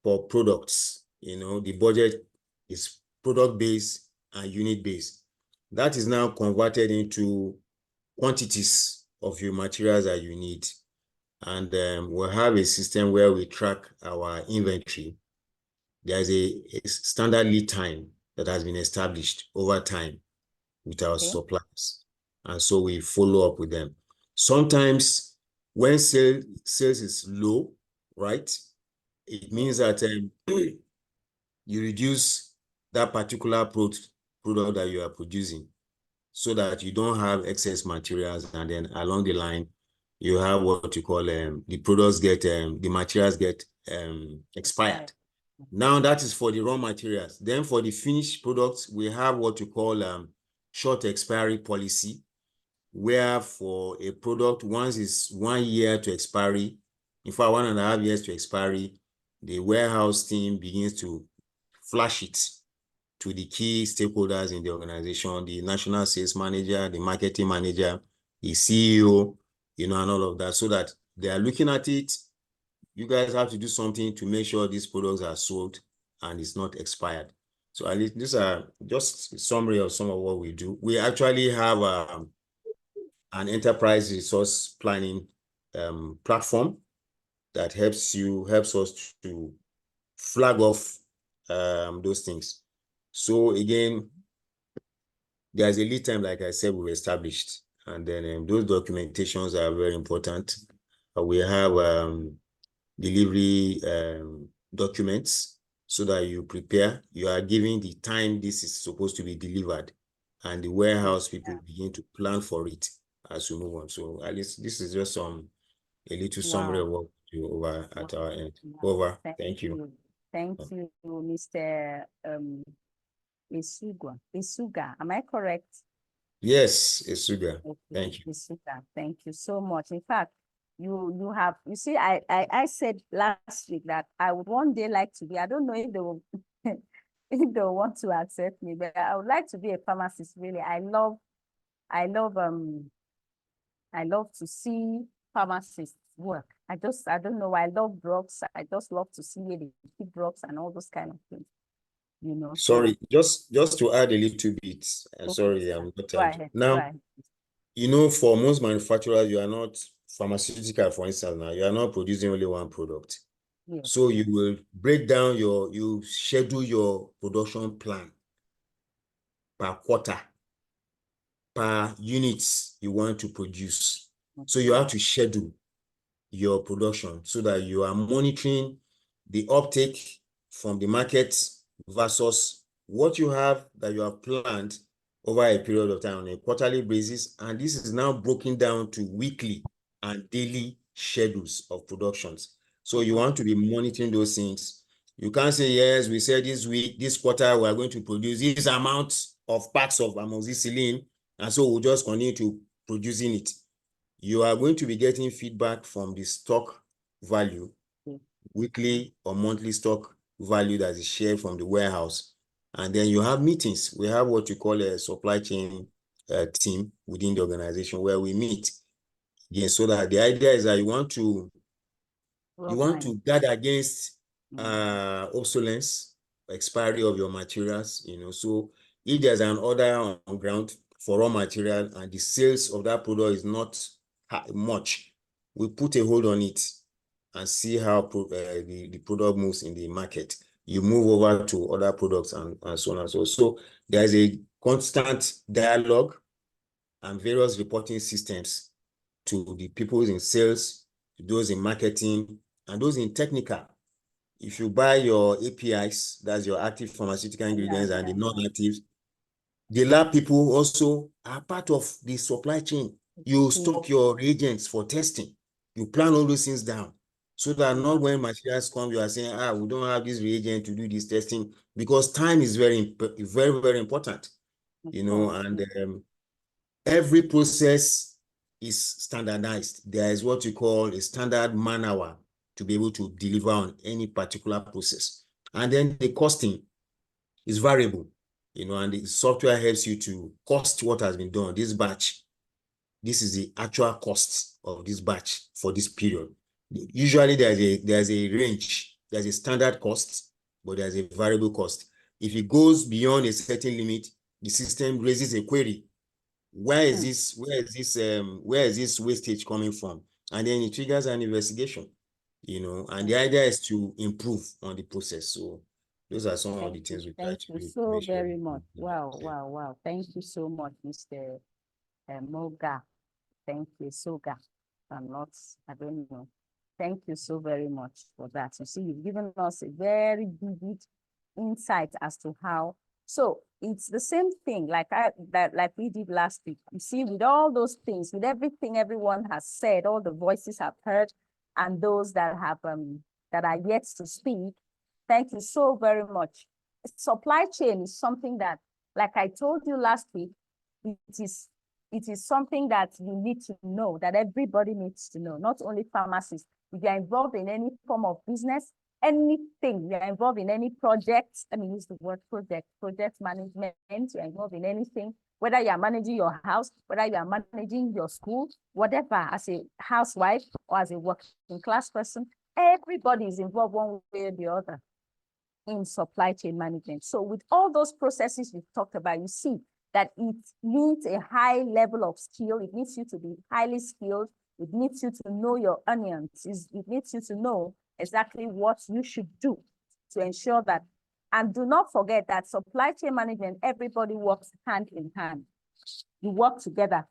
for products. The budget is product-based and unit-based. That is now converted into quantities of your materials that you need. And we'll have a system where we track our inventory. There's a standard lead time that has been established over time with our suppliers. And so we follow up with them. Sometimes when sales is low, right, it means that you reduce that particular product that you are producing so that you don't have excess materials, and then along the line, you have what you call the products the materials get expired. Now that is for the raw materials. Then for the finished products, we have what you call short expiry policy, where for a product, once it's 1 year to expiry, in fact 1.5 years to expiry, the warehouse team begins to flash it to the key stakeholders in the organization, the national sales manager, the marketing manager, the CEO, and all of that, so that they are looking at it. You guys have to do something to make sure these products are sold and it's not expired. So at least these are just a summary of some of what we do. We actually have an enterprise resource planning platform that helps us to flag off those things. So again, there's a lead time, like I said, we've established, and then those documentations are very important. We have delivery documents so that you prepare. You are giving the time this is supposed to be delivered, and the warehouse people begin to plan for it as we move on. So at least this is just a little summary of what we do over at our end. Over. Thank you. Thank you, Mr. Isuga. Am I correct? Yes, Isuga. Okay. Thank you. Isuga. Thank you so much. In fact, you see, I said last week that I would one day like to be, I don't know if they will if they want to accept me, but I would like to be a pharmacist. Really, I love to see pharmacists work. I don't know why I love drugs. I just love to see where they keep drugs and all those kind of things, you know. Sorry, just to add a little bit. Okay. Sorry, I'm not Go ahead. now. Go ahead. You know, for most manufacturers, you are not pharmaceutical, for instance, now you are not producing only one product. Yes. So you will break down you schedule your production plan per quarter, per units you want to produce. So you have to schedule your production so that you are monitoring the uptake from the market versus what you have that you have planned over a period of time on a quarterly basis. And this is now broken down to weekly and daily schedules of productions. So you want to be monitoring those things. You can't say, yes, we said this week, this quarter, we are going to produce this amount of packs of amoxicillin, and so we'll just continue to producing it. You are going to be getting feedback from the stock value, weekly or monthly stock value that is shared from the warehouse. And then you have meetings. We have what you call a supply chain team within the organization where we meet. Again, so that the idea is that you want to guard against obsolescence, expiry of your materials, you know. So if there's an order on ground for raw material and the sales of that product is not much, we put a hold on it and see how the product moves in the market. You move over to other products and so on and so on. So there's a constant dialogue and various reporting systems to the people in sales, to those in marketing, and those in technical. If you buy your APIs, that's your active pharmaceutical ingredients, and the non-actives, the lab people also are part of the supply chain. You stock your reagents for testing. You plan all those things down so that not when materials come, you are saying, we don't have this reagent to do this testing, because time is very, very, very important, you know, and every process is standardized. There is what you call a standard man-hour to be able to deliver on any particular process. And then the costing is variable, you know, and the software helps you to cost what has been done. This batch, this is the actual cost of this batch for this period. Usually there's a range, there's a standard cost, but there's a variable cost. If it goes beyond a certain limit, the system raises a query. Where is this wastage coming from? And then it triggers an investigation, you know, and the idea is to improve on the process. So those are some of the things we try to do. Thank you so very much. Wow. Thank you so much, Mr. Moga. Thank you, Soga. I don't know. Thank you so very much for that. You see, you've given us a very vivid insight as to how. So it's the same thing like we did last week. You see, with all those things, with everything everyone has said, all the voices I've heard, and those that have that are yet to speak. Thank you so very much. Supply chain is something that, like I told you last week, it is something that you need to know, that everybody needs to know, not only pharmacists. If you're involved in any form of business, anything, you're involved in any project, use the word project management, you're involved in anything, whether you're managing your house, whether you're managing your school, whatever, as a housewife or as a working class person, everybody is involved one way or the other in supply chain management. So with all those processes we've talked about, you see that it needs a high level of skill. It needs you to be highly skilled. It needs you to know your onions. It needs you to know exactly what you should do to ensure that. And do not forget that supply chain management, everybody works hand in hand. You work together.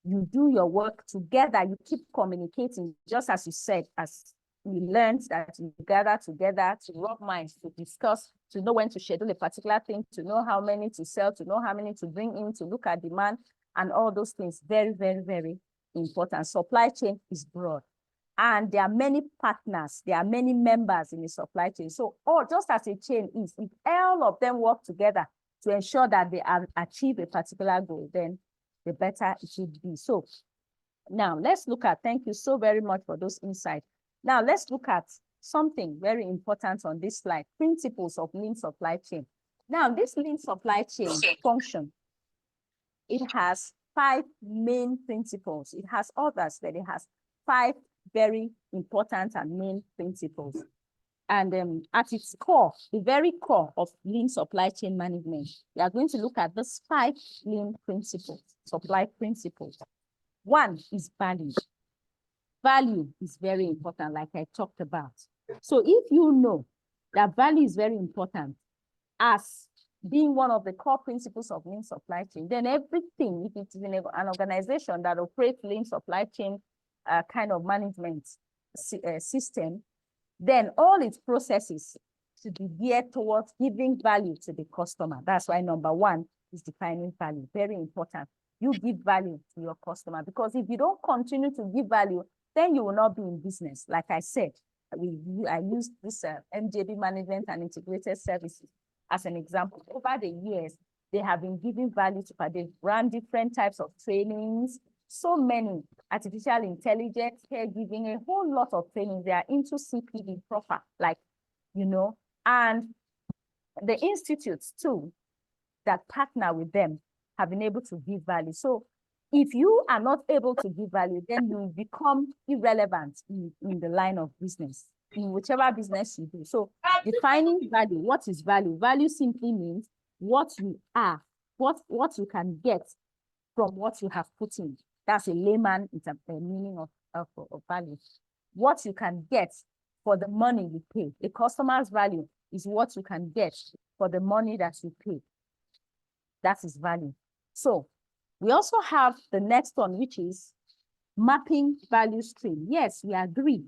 You do your work together. You keep communicating, just as you said, as we learned that you gather together to rub minds, to discuss, to know when to schedule a particular thing, to know how many to sell, to know how many to bring in, to look at demand, and all those things. Very, very, very important. Supply chain is broad. And there are many partners, there are many members in the supply chain. So, just as a chain is, if all of them work together to ensure that they achieve a particular goal, then the better it should be. So Now, let's look at, thank you so very much for those insights. Now, let's look at something very important on this slide, principles of lean supply chain. Now, this lean supply chain function, it has 5 main principles. It has others, but it has 5 very important and main principles. And at its core, the very core of lean supply chain management, we are going to look at these 5 lean principles, supply principles. One is value. Value is very important, like I talked about. So if you know that value is very important as being one of the core principles of lean supply chain, then everything, if it's in an organization that operates lean supply chain kind of management system, then all its processes should be geared towards giving value to the customer. That's why number 1 is defining value. Very important. You give value to your customer, because if you don't continue to give value, then you will not be in business. Like I said, I used this MJB management and integrated services as an example. Over the years, they have been giving value to, they've run different types of trainings, so many, artificial intelligence, caregiving, a whole lot of trainings. They are into CPD proper, like, you know, and the institutes too that partner with them have been able to give value. So if you are not able to give value, then you become irrelevant in the line of business, in whichever business you do. So defining value, what is value? Value simply means what you are, what you can get from what you have put in. That's a layman, it's a meaning of value. What you can get for the money you pay. The customer's value is what you can get for the money that you pay. That is value. So we also have the next one, which is mapping value stream. Yes, we agree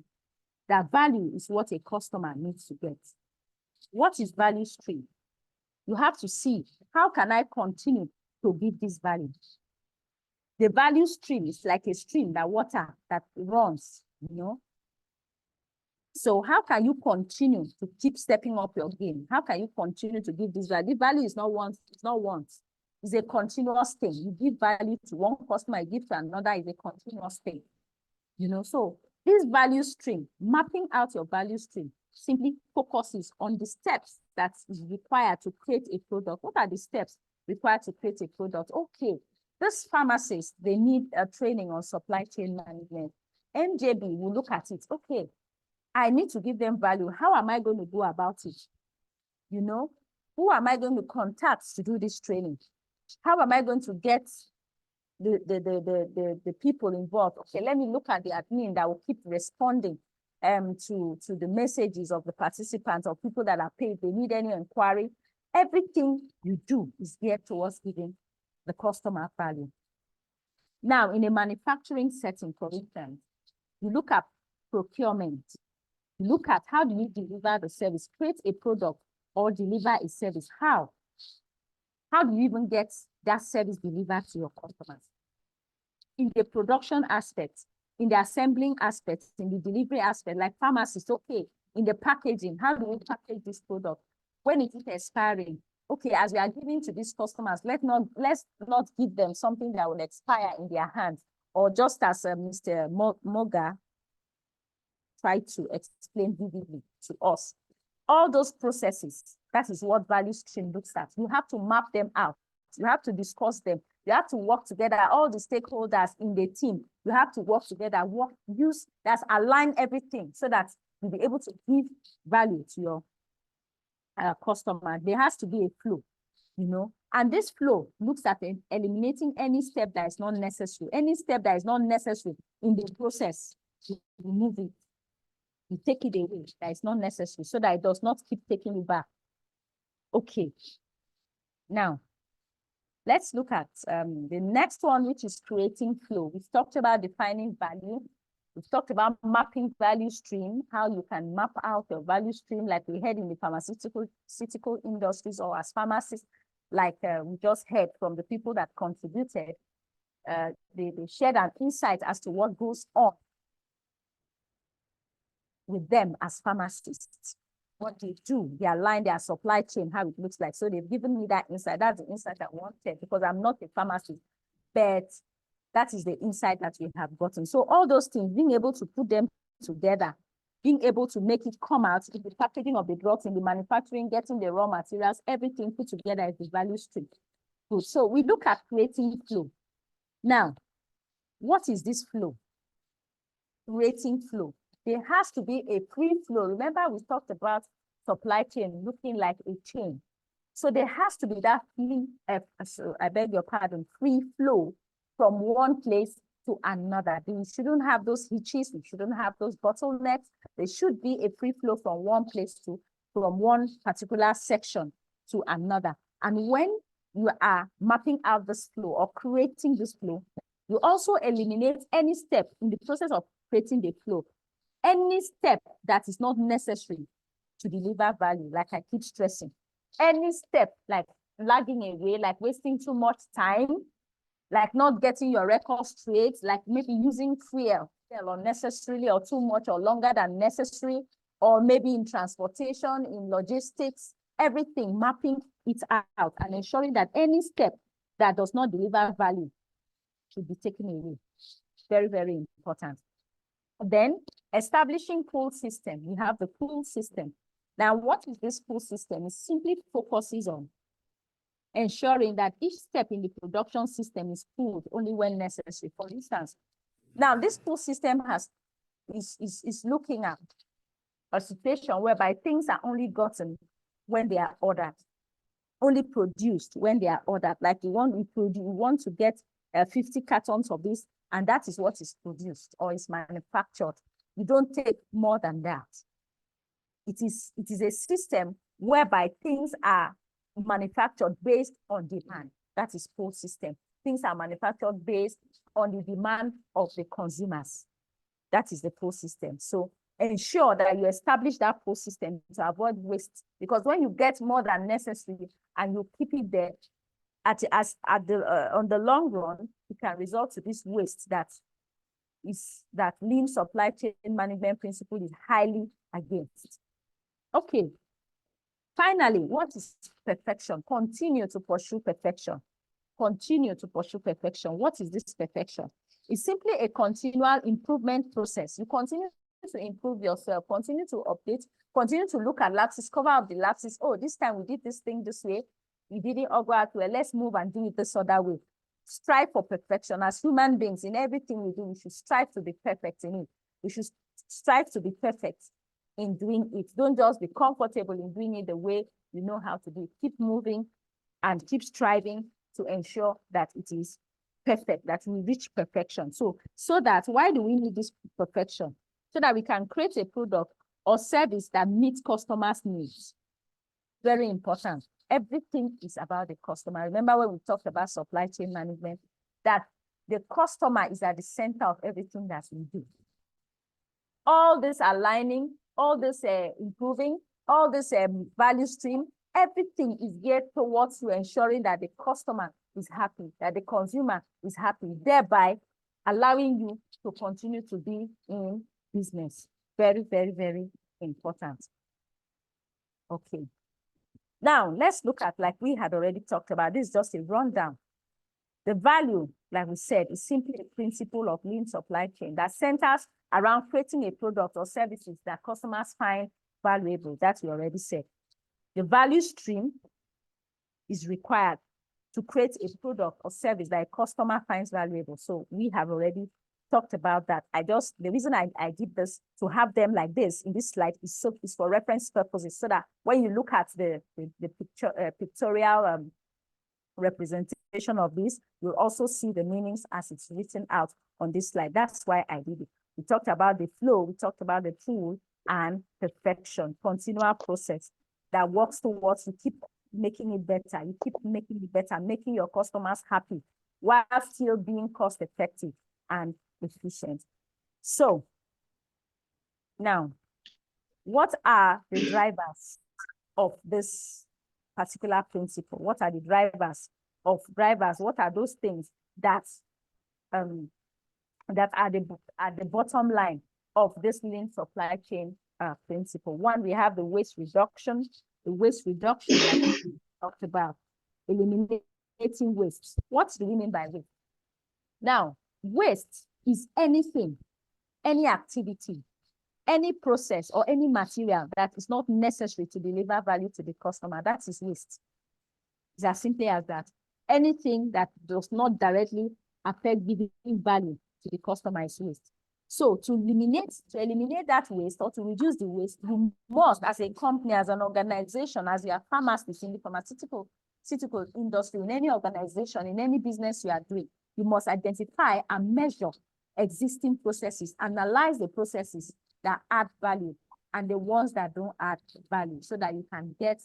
that value is what a customer needs to get. What is value stream? You have to see, how can I continue to give this value? The value stream is like a stream, that water that runs, you know. So how can you continue to keep stepping up your game? How can you continue to give this value? The value is not once, it's not once. It's a continuous thing. You give value to one customer, you give to another, is a continuous thing. You know, so this value stream, mapping out your value stream, simply focuses on the steps that is required to create a product. What are the steps required to create a product? Okay, this pharmacist, they need a training on supply chain management. MJB will look at it. Okay, I need to give them value. How am I going to go about it? You know, who am I going to contact to do this training? How am I going to get the people involved? Okay, let me look at the admin that will keep responding to the messages of the participants or people that are paid. They need any inquiry. Everything you do is geared towards giving the customer value. Now, in a manufacturing setting, for instance, you look at procurement. You look at how do you deliver the service, create a product or deliver a service. How? How do you even get that service delivered to your customers? In the production aspect, in the assembling aspect, in the delivery aspect, like pharmacists, okay, in the packaging, how do we package this product? When it is expiring, okay, as we are giving to these customers, let's not give them something that will expire in their hands, or just as Mr. Moga tried to explain vividly to us. All those processes, that is what value stream looks at. You have to map them out. You have to discuss them. You have to work together, all the stakeholders in the team. You have to work together, align everything so that you'll be able to give value to your customer. There has to be a flow, you know, and this flow looks at eliminating any step that is not necessary. Any step that is not necessary in the process, you remove it. You take it away, that is not necessary, so that it does not keep taking you back. Okay. Now, let's look at the next one, which is creating flow. We've talked about defining value. We've talked about mapping value stream, how you can map out your value stream, like we had in the pharmaceutical industries, or as pharmacists, like we just heard from the people that contributed. They shared an insight as to what goes on with them as pharmacists, what they do, they align their supply chain, how it looks like. So they've given me that insight. That's the insight I wanted, because I'm not a pharmacist, but That is the insight that we have gotten. So all those things, being able to put them together, being able to make it come out in the packaging of the drugs, in the manufacturing, getting the raw materials, everything put together is the value stream. Good. So we look at creating flow. Now, what is this flow? Creating flow. There has to be a free flow. Remember, we talked about supply chain looking like a chain. So there has to be that free, I beg your pardon, free flow from one place to another. We shouldn't have those hitches. We shouldn't have those bottlenecks. There should be a free flow from one place from one particular section to another. And when you are mapping out this flow or creating this flow, you also eliminate any step in the process of creating the flow, any step that is not necessary to deliver value, like I keep stressing. Any step like lagging away, like wasting too much time, like not getting your record straight, like maybe using fuel unnecessarily or too much or longer than necessary, or maybe in transportation, in logistics, everything, mapping it out and ensuring that any step that does not deliver value should be taken away. Very, very important. Then establishing pull system. We have the pull system. Now, what is this pull system? It simply focuses on ensuring that each step in the production system is pulled only when necessary. For instance, now this pull system is looking at a situation whereby things are only gotten when they are ordered, only produced when they are ordered. Like you want to get 50 cartons of this, and that is what is produced or is manufactured. You don't take more than that. It is a system whereby things are manufactured based on demand. That is pull system. Things are manufactured based on the demand of the consumers. That is the pull system. So ensure that you establish that pull system to avoid waste, because when you get more than necessary and you keep it there, on the long run, it can result to this waste that lean supply chain management principle is highly against. Okay. Finally, what is perfection? Continue to pursue perfection. Continue to pursue perfection. What is this perfection? It's simply a continual improvement process. You continue to improve yourself, continue to update, continue to look at lapses, cover up the lapses. Oh, this time we did this thing this way. We didn't all go out well. Let's move and do it this other way. Strive for perfection. As human beings, in everything we do, we should strive to be perfect in it. We should strive to be perfect in doing it. Don't just be comfortable in doing it the way you know how to do it. Keep moving and keep striving to ensure that it is perfect, that we reach perfection. So that, why do we need this perfection? So that we can create a product or service that meets customers' needs. Very important. Everything is about the customer. Remember when we talked about supply chain management, that the customer is at the center of everything that we do. All this aligning, all this improving, all this value stream, everything is geared towards you ensuring that the customer is happy, that the consumer is happy, thereby allowing you to continue to be in business. Very, very, very important. Okay. Now, let's look at, like we had already talked about, this is just a rundown. The value, like we said, is simply a principle of lean supply chain that centers around creating a product or services that customers find valuable. That we already said. The value stream is required to create a product or service that a customer finds valuable. So we have already talked about that. The reason I did this to have them like this in this slide is for reference purposes, so that when you look at the pictorial representation of this, you'll also see the meanings as it's written out on this slide. That's why I did it. We talked about the flow, we talked about the tool, and perfection, continual process that works towards, you keep making it better, you keep making it better, making your customers happy while still being cost effective and efficient. So now, what are the drivers of this particular principle? What are the drivers of drivers? What are those things that are the bottom line of this lean supply chain principle? One, we have the waste reduction. The waste reduction that we talked about, eliminating waste. What do we mean by waste? Now, waste is anything, any activity, any process or any material that is not necessary to deliver value to the customer. That is waste. It's as simple as that. Anything that does not directly affect giving value to the customer is waste. So to eliminate that waste or to reduce the waste, you must, as a company, as an organization, as your pharmacist in the pharmaceutical industry, in any organization, in any business you are doing, you must identify and measure existing processes, analyze the processes that add value and the ones that don't add value, so that you can get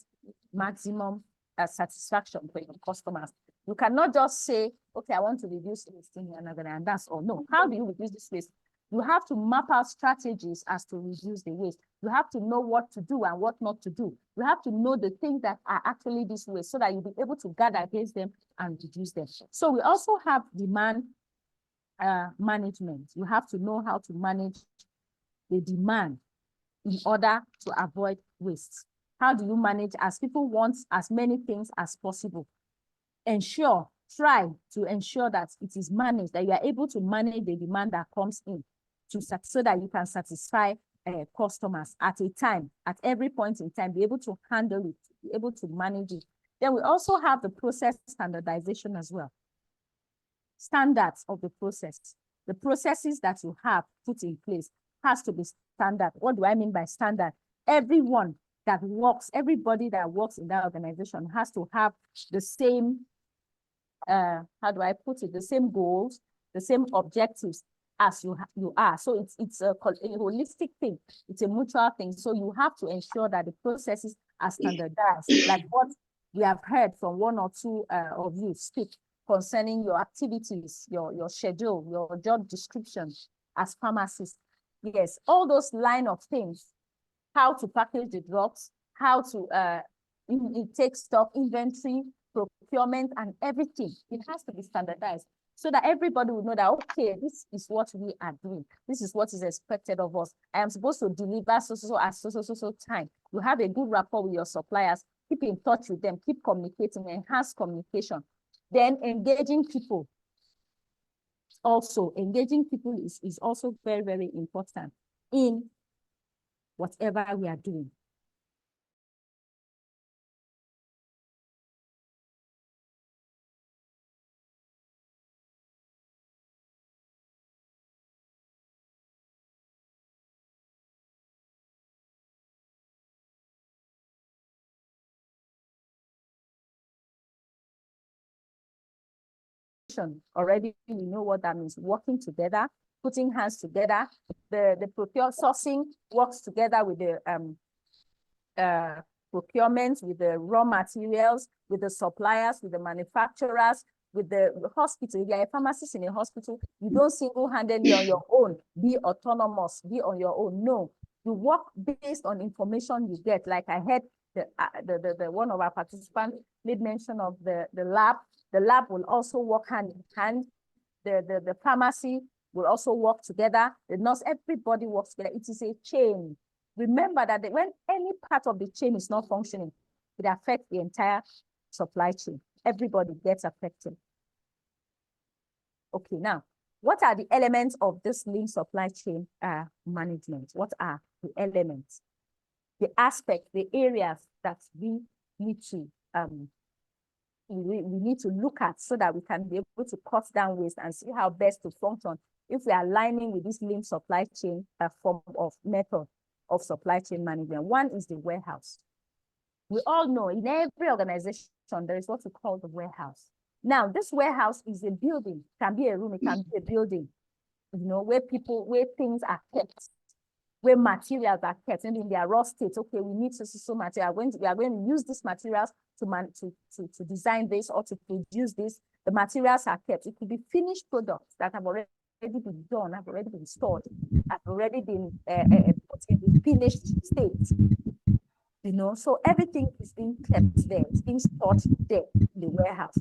maximum satisfaction for your customers. You cannot just say, okay, I want to reduce waste and that's all. No, how do you reduce this waste? You have to map out strategies as to reduce the waste. You have to know what to do and what not to do. You have to know the things that are actually this waste, so that you'll be able to guard against them and reduce them. So we also have demand management. You have to know how to manage the demand in order to avoid waste. How do you manage, as people want as many things as possible? Try to ensure that it is managed, that you are able to manage the demand that comes in so that you can satisfy customers at a time, at every point in time, be able to handle it, be able to manage it. Then we also have the process standardization as well. Standards of the process. The processes that you have put in place has to be standard. What do I mean by standard? Everybody that works in that organization has to have the same, how do I put it? The same goals, the same objectives as you are. So it's a holistic thing. It's a mutual thing. So you have to ensure that the processes are standardized, like what we have heard from one or two of you speak concerning your activities, your schedule, your job description as pharmacists. Yes, all those line of things, how to package the drugs, how to take stock, inventory, procurement, and everything. It has to be standardized so that everybody will know that, okay, this is what we are doing. This is what is expected of us. I am supposed to deliver so time. You have a good rapport with your suppliers. Keep in touch with them. Keep communicating. Enhance communication. Then engaging people. Also, engaging people is also very, very important in whatever we are doing. Already, we know what that means. Working together, putting hands together. The sourcing works together with the procurement, with the raw materials, with the suppliers, with the manufacturers, with the hospital. If you're a pharmacist in a hospital, you don't single-handedly on your own, be autonomous, be on your own. No, you work based on information you get. Like I heard the one of our participants made mention of the lab. The lab will also work hand in hand. The pharmacy will also work together. The nurse, everybody works together. It is a chain. Remember that when any part of the chain is not functioning, it affects the entire supply chain. Everybody gets affected. Okay, now, what are the elements of this lean supply chain management? What are the elements? The aspects, the areas that we need to we need to look at so that we can be able to cut down waste and see how best to function if we are aligning with this lean supply chain form of method of supply chain management. One is the warehouse. We all know in every organization, there is what we call the warehouse. Now, this warehouse is a building, it can be a room, it can be a building, you know, where things are kept, where materials are kept, and in their raw state. Okay, we need so material. We are going to use these materials to design this or to produce this. The materials are kept. It could be finished products that have already been done, have already been stored, have already been put in the finished state. You know, so everything is being kept there. It's being stored there in the warehouse.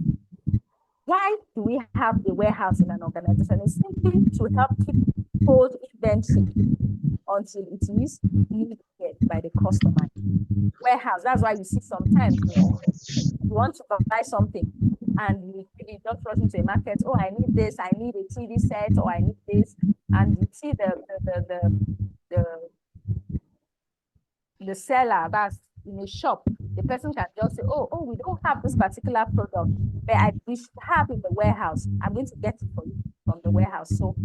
Why do we have the warehouse in an organization? It's simply to help keep cold inventory until it is needed by the customer. Warehouse, that's why you see sometimes, you know, you want to buy something and you just rush into a market. Oh, I need this. I need a TV set, or I need this, and you see the seller that's in a shop. The person can just say, oh, we don't have this particular product, but we should have in the warehouse. I'm going to get it for you from the warehouse. So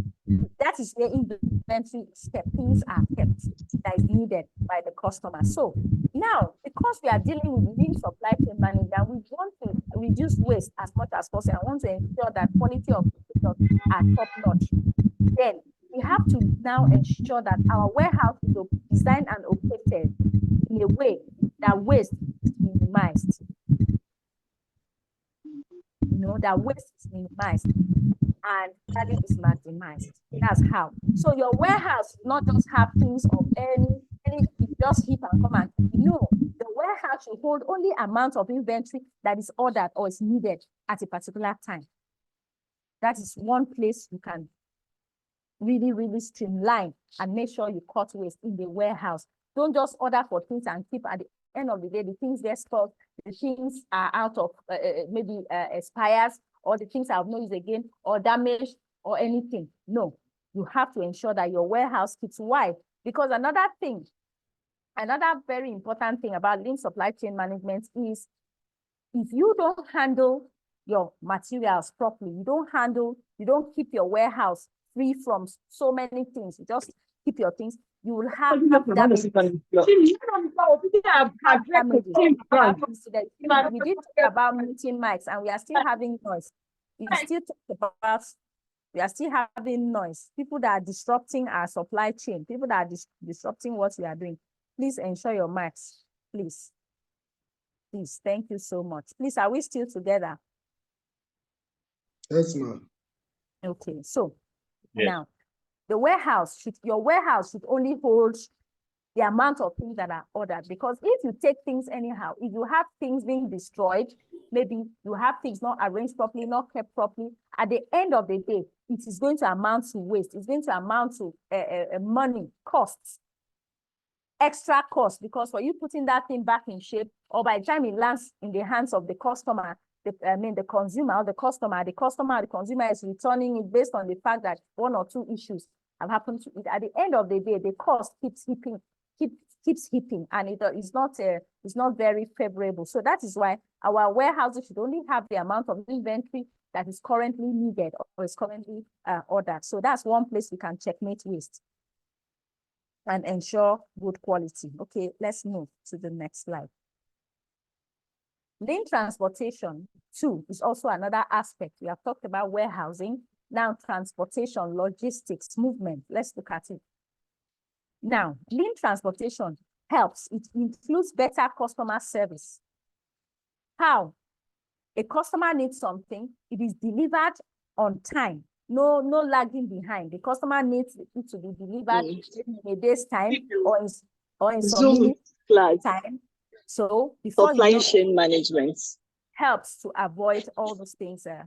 that is where inventory is kept. Things are kept that is needed by the customer. So now, because we are dealing with lean supply chain management, we want to reduce waste as much as possible. I want to ensure that quality of products are top notch. Then we have to now ensure that our warehouse is designed and operated in a way that waste is minimized. That waste is minimized and value is maximized. That's how. So your warehouse not just have things of any just heap and come and no. The warehouse should hold only amount of inventory that is ordered or is needed at a particular time. That is one place you can really, really streamline and make sure you cut waste in the warehouse. Don't just order for things and keep at the end of the day, the things get stopped, the things are out of maybe expires, or the things are of no use again, or damaged, or anything. No, you have to ensure that your warehouse keeps wide. Because another very important thing about lean supply chain management is if you don't handle your materials properly, you don't keep your warehouse free from so many things, you just keep your things, you will have damage. We did talk about muting mics and we are still having noise. We are still having noise. People that are disrupting our supply chain, people that are disrupting what we are doing. Please ensure your mics, please. Please, thank you so much. Please, are we still together? Yes, ma'am. Okay, so Yes. now your warehouse should only hold the amount of things that are ordered, because if you take things anyhow, if you have things being destroyed, maybe you have things not arranged properly, not kept properly, at the end of the day, it is going to amount to waste. It's going to amount to money, costs, extra cost, because for you putting that thing back in shape, or by the time it lands in the hands of the customer, the consumer or the consumer is returning it based on the fact that one or two issues have happened to it. At the end of the day, the cost keeps heaping, and it is not very favorable. So that is why our warehouses should only have the amount of inventory that is currently needed or is currently ordered. So that's one place we can checkmate waste and ensure good quality. Okay, let's move to the next slide. Lean transportation too is also another aspect. We have talked about warehousing. Now transportation, logistics, movement. Let's look at it. Now, lean transportation helps. It includes better customer service. How? A customer needs something, it is delivered on time. No lagging behind. The customer needs it to be delivered in a day's time or in some minutes time. So before supply chain management helps to avoid all those things that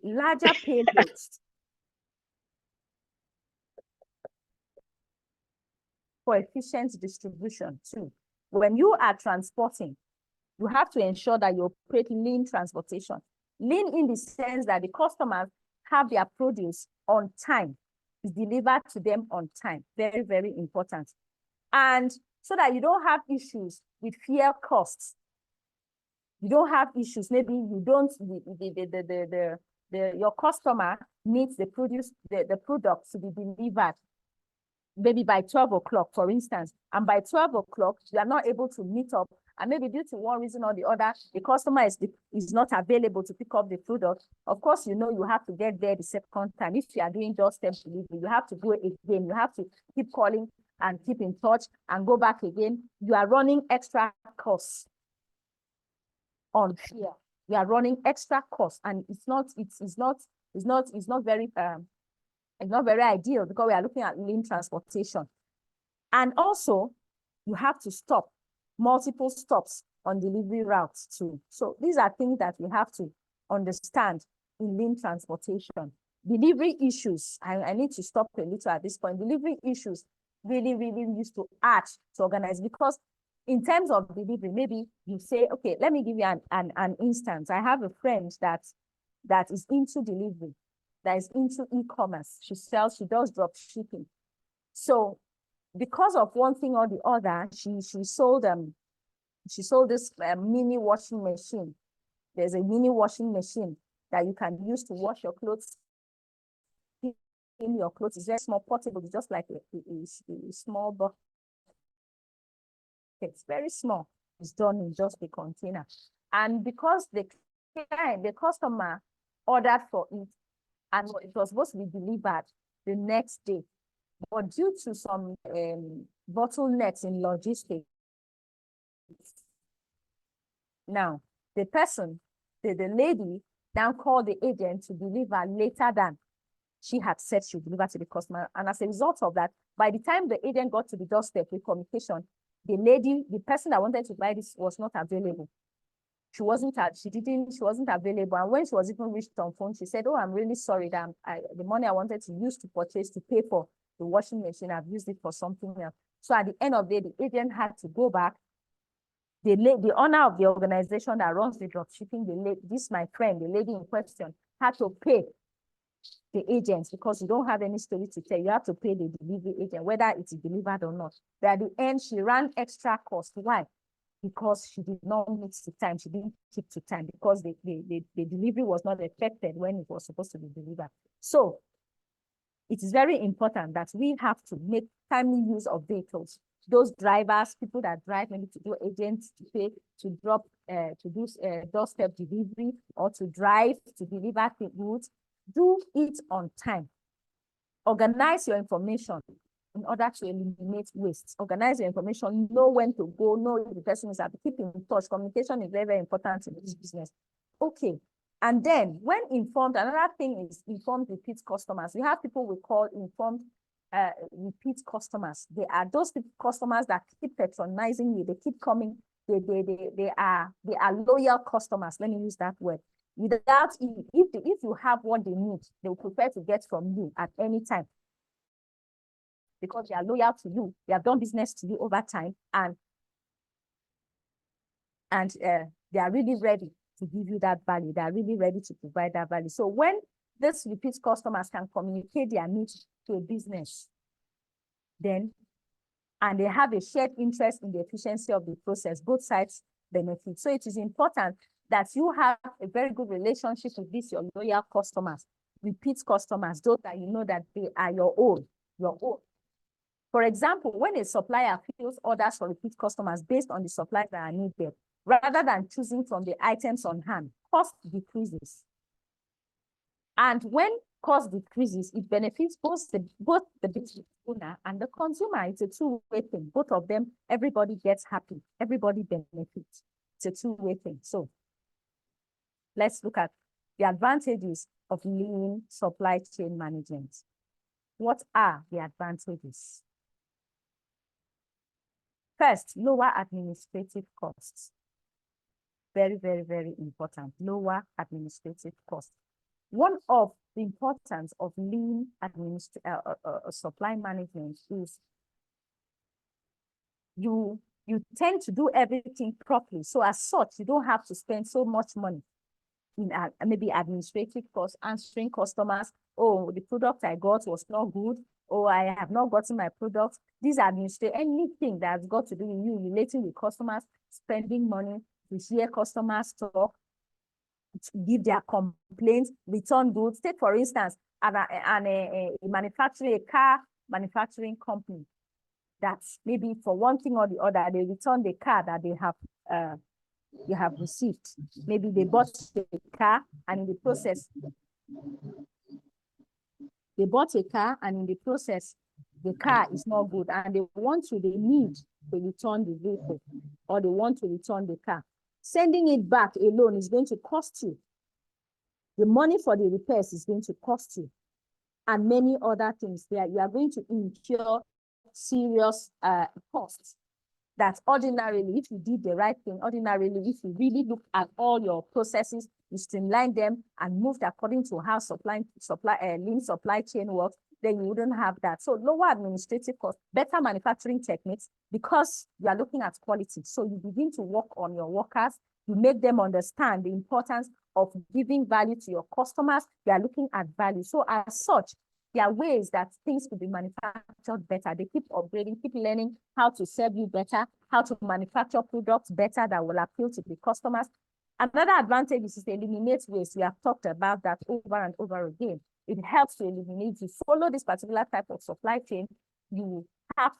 larger payloads for efficient distribution too. When you are transporting, you have to ensure that you operate lean transportation. Lean in the sense that the customers have their produce on time, is delivered to them on time. Very, very important. And so that you don't have issues with fuel costs. You don't have issues. Maybe you don't, your customer needs the product to be delivered maybe by 12 o'clock, for instance, and by 12 o'clock, you are not able to meet up, and maybe due to one reason or the other, the customer is not available to pick up the product. Of course, you have to get there the second time. If you are doing doorstep delivery, you have to go again. You have to keep calling and keep in touch and go back again. You are running extra costs on here. You are running extra costs, and it's not very ideal, because we are looking at lean transportation. And also, you have to stop multiple stops on delivery routes too. So these are things that we have to understand in lean transportation. Delivery issues, I need to stop a little at this point. Delivery issues really, really used to add to organize, because in terms of delivery, maybe you say, okay, let me give you an instance. I have a friend that is into delivery, that is into e-commerce. She does drop shipping. So because of one thing or the other, she sold this mini washing machine. There's a mini washing machine that you can use to wash your clothes. In your clothes, it's very small, portable. It's just like a small bucket. It's very small. It's done in just a container. And because the customer ordered for it, and it was supposed to be delivered the next day, but due to some bottlenecks in logistics, now the lady now called the agent to deliver later than she had said she would deliver to the customer. And as a result of that, by the time the agent got to the doorstep with communication, the person that wanted to buy this was not available. She wasn't available. And when she was even reached on phone, she said, oh, I'm really sorry that the money I wanted to use to purchase, to pay for the washing machine, I've used it for something else. So at the end of the day, the agent had to go back. The owner of the organization that runs the drop shipping, my friend, the lady in question, had to pay the agents, because you don't have any story to tell. You have to pay the delivery agent, whether it's delivered or not. But at the end, she ran extra cost. Why? Because she did not meet the time. She didn't keep to time, because the delivery was not effected when it was supposed to be delivered. So it is very important that we have to make timely use of vehicles. Those drivers, people that drive, maybe to do agents, to pay, to drop, to do doorstep delivery, or to drive to deliver the goods, do it on time. Organize your information in order to eliminate waste. Organize your information, know when to go, know if the person is happy, keep in touch. Communication is very, very important in this business. Okay. And then when informed, another thing is informed repeat customers. We have people we call informed repeat customers. They are those customers that keep patronizing you. They keep coming. They are loyal customers. Let me use that word. Without, if you have what they need, they will prefer to get from you at any time, because they are loyal to you. They have done business to you over time, and they are really ready to give you that value. They are really ready to provide that value. So when these repeat customers can communicate their needs to a business, then, and they have a shared interest in the efficiency of the process, both sides benefit. So it is important that you have a very good relationship with these your loyal customers, repeat customers, those that you know that they are your own. For example, when a supplier fills orders for repeat customers based on the supplies that are needed, rather than choosing from the items on hand, cost decreases. And when cost decreases, it benefits both the business owner and the consumer. It's a two-way thing. Both of them, everybody gets happy. Everybody benefits. It's a two-way thing. So let's look at the advantages of lean supply chain management. What are the advantages? First, lower administrative costs. Very, very, very important. Lower administrative costs. One of the importance of lean supply management is you tend to do everything properly. So as such, you don't have to spend so much money in maybe administrative costs, answering customers. Oh, the product I got was not good. Oh, I have not gotten my product. These administrative, anything that's got to do with you relating with customers, spending money to hear customers talk, give their complaints, return goods. Take, for instance, a car manufacturing company that's maybe for one thing or the other, they return the car that they have received. Maybe they bought the car, and in the process, the car is not good, and they need to return the vehicle, or they want to return the car. Sending it back alone is going to cost you. The money for the repairs is going to cost you, and many other things. You are going to incur serious costs that ordinarily, if you did the right thing, ordinarily, if you really look at all your processes, you streamline them and moved according to how lean supply chain works, then you wouldn't have that. So lower administrative costs, better manufacturing techniques, because you are looking at quality. So you begin to work on your workers, you make them understand the importance of giving value to your customers. You are looking at value. So as such, there are ways that things could be manufactured better. They keep upgrading, keep learning how to serve you better, how to manufacture products better that will appeal to the customers. Another advantage is to eliminate waste. We have talked about that over and over again. It helps to eliminate. If you follow this particular type of supply chain, you have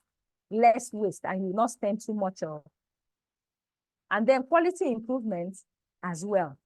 less waste and you will not spend too much of. And then quality improvements as well.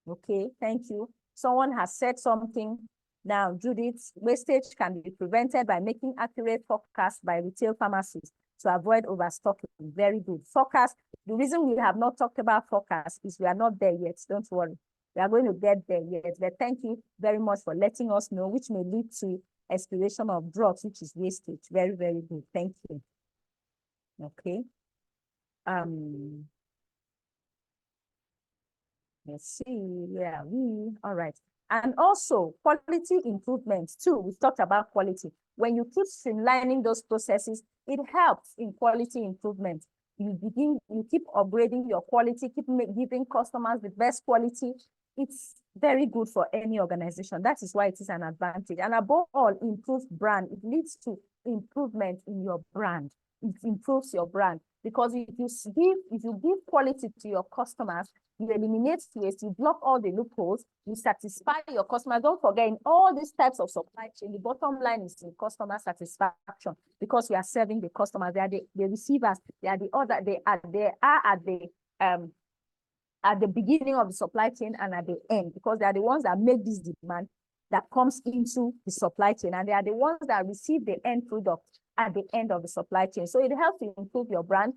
Okay, thank you. Someone has said something. Now, Judith, wastage can be prevented by making accurate forecasts by retail pharmacies to avoid overstocking. Very good. Forecast. The reason we have not talked about forecast is we are not there yet. Don't worry. We are going to get there yet. But thank you very much for letting us know, which may lead to expiration of drugs, which is wastage. Very, very good. Thank you. Okay. Let's see, yeah, all right. And also quality improvements too. We've talked about quality. When you keep streamlining those processes, it helps in quality improvement. You keep upgrading your quality, keep giving customers the best quality. It's very good for any organization. That is why it is an advantage. And above all, improved brand. It leads to improvement in your brand. It improves your brand, because if you give quality to your customers, you eliminate waste, you block all the loopholes, you satisfy your customers. Don't forget, in all these types of supply chain, the bottom line is in customer satisfaction, because we are serving the customers. They are the receivers, they are at the beginning of the supply chain and at the end, because they are the ones that make this demand that comes into the supply chain, and they are the ones that receive the end product at the end of the supply chain. So it helps to improve your brand,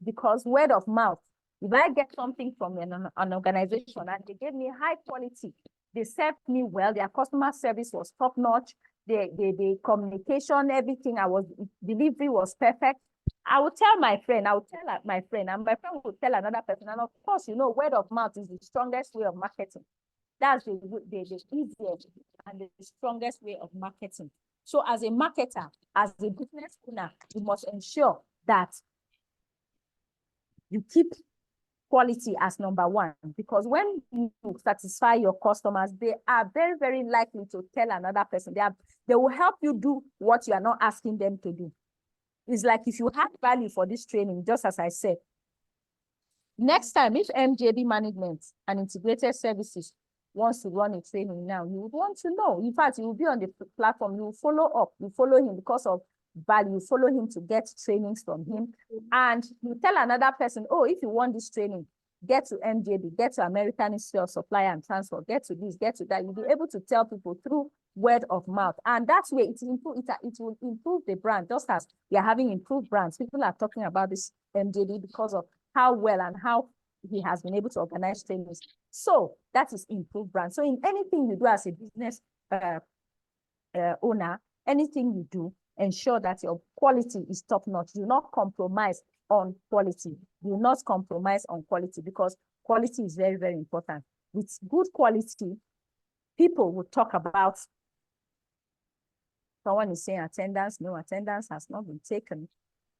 because word of mouth. If I get something from an organization and they gave me high quality, they served me well, their customer service was top notch, the communication, everything, delivery was perfect, I would tell my friend, and my friend would tell another person. And of course, word of mouth is the strongest way of marketing. That's the easiest and the strongest way of marketing. So as a marketer, as a business owner, you must ensure that you keep quality as number one, because when you satisfy your customers, they are very, very likely to tell another person. They will help you do what you are not asking them to do. It's like if you had value for this training, just as I said, next time, if MJB Management and Integrated Services wants to run a training now, you would want to know. In fact, you will be on the platform, you will follow up, you follow him because of value, you follow him to get trainings from him. And you tell another person, oh, if you want this training, get to MJB, get to American Institute of Supply and Transport, get to this, get to that. You'll be able to tell people through word of mouth. And that way it will improve the brand, just as we are having improved brands. People are talking about this MJB because of how well and how he has been able to organize trainings. So that is improved brand. So in anything you do as a business owner, anything you do, ensure that your quality is top notch. Do not compromise on quality. Do not compromise on quality, because quality is very, very important. With good quality, people will talk about. Someone is saying attendance. No, attendance has not been taken,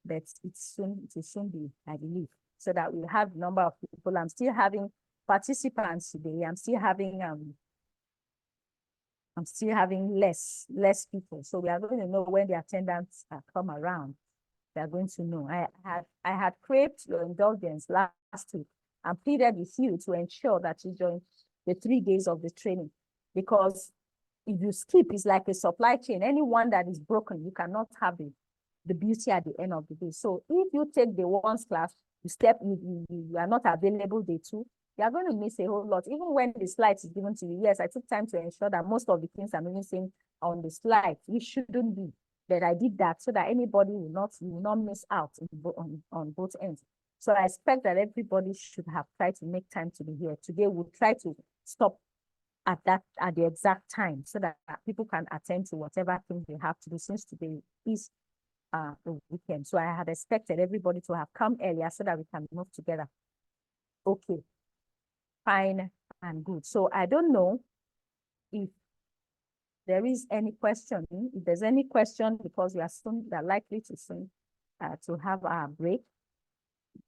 but it will soon be, I believe, so that we'll have a number of people. I'm still having participants today. I'm still having less people. So we are going to know when the attendants come around. We are going to know. I had craved your indulgence last week and pleaded with you to ensure that you join the 3 days of the training, because if you skip, it's like a supply chain. Anyone that is broken, you cannot have the beauty at the end of the day. So if you take the ones class, you are not available day 2, you are going to miss a whole lot. Even when the slides is given to you, yes, I took time to ensure that most of the things I'm even saying on the slide, it shouldn't be. But I did that so that anybody will not miss out on both ends. So I expect that everybody should have tried to make time to be here. Today we'll try to stop at the exact time so that people can attend to whatever thing they have to do, since today is the weekend. So I had expected everybody to have come earlier so that we can move together. Okay, fine and good. So I don't know if there is any question, if there's any question, because we are likely to soon to have our break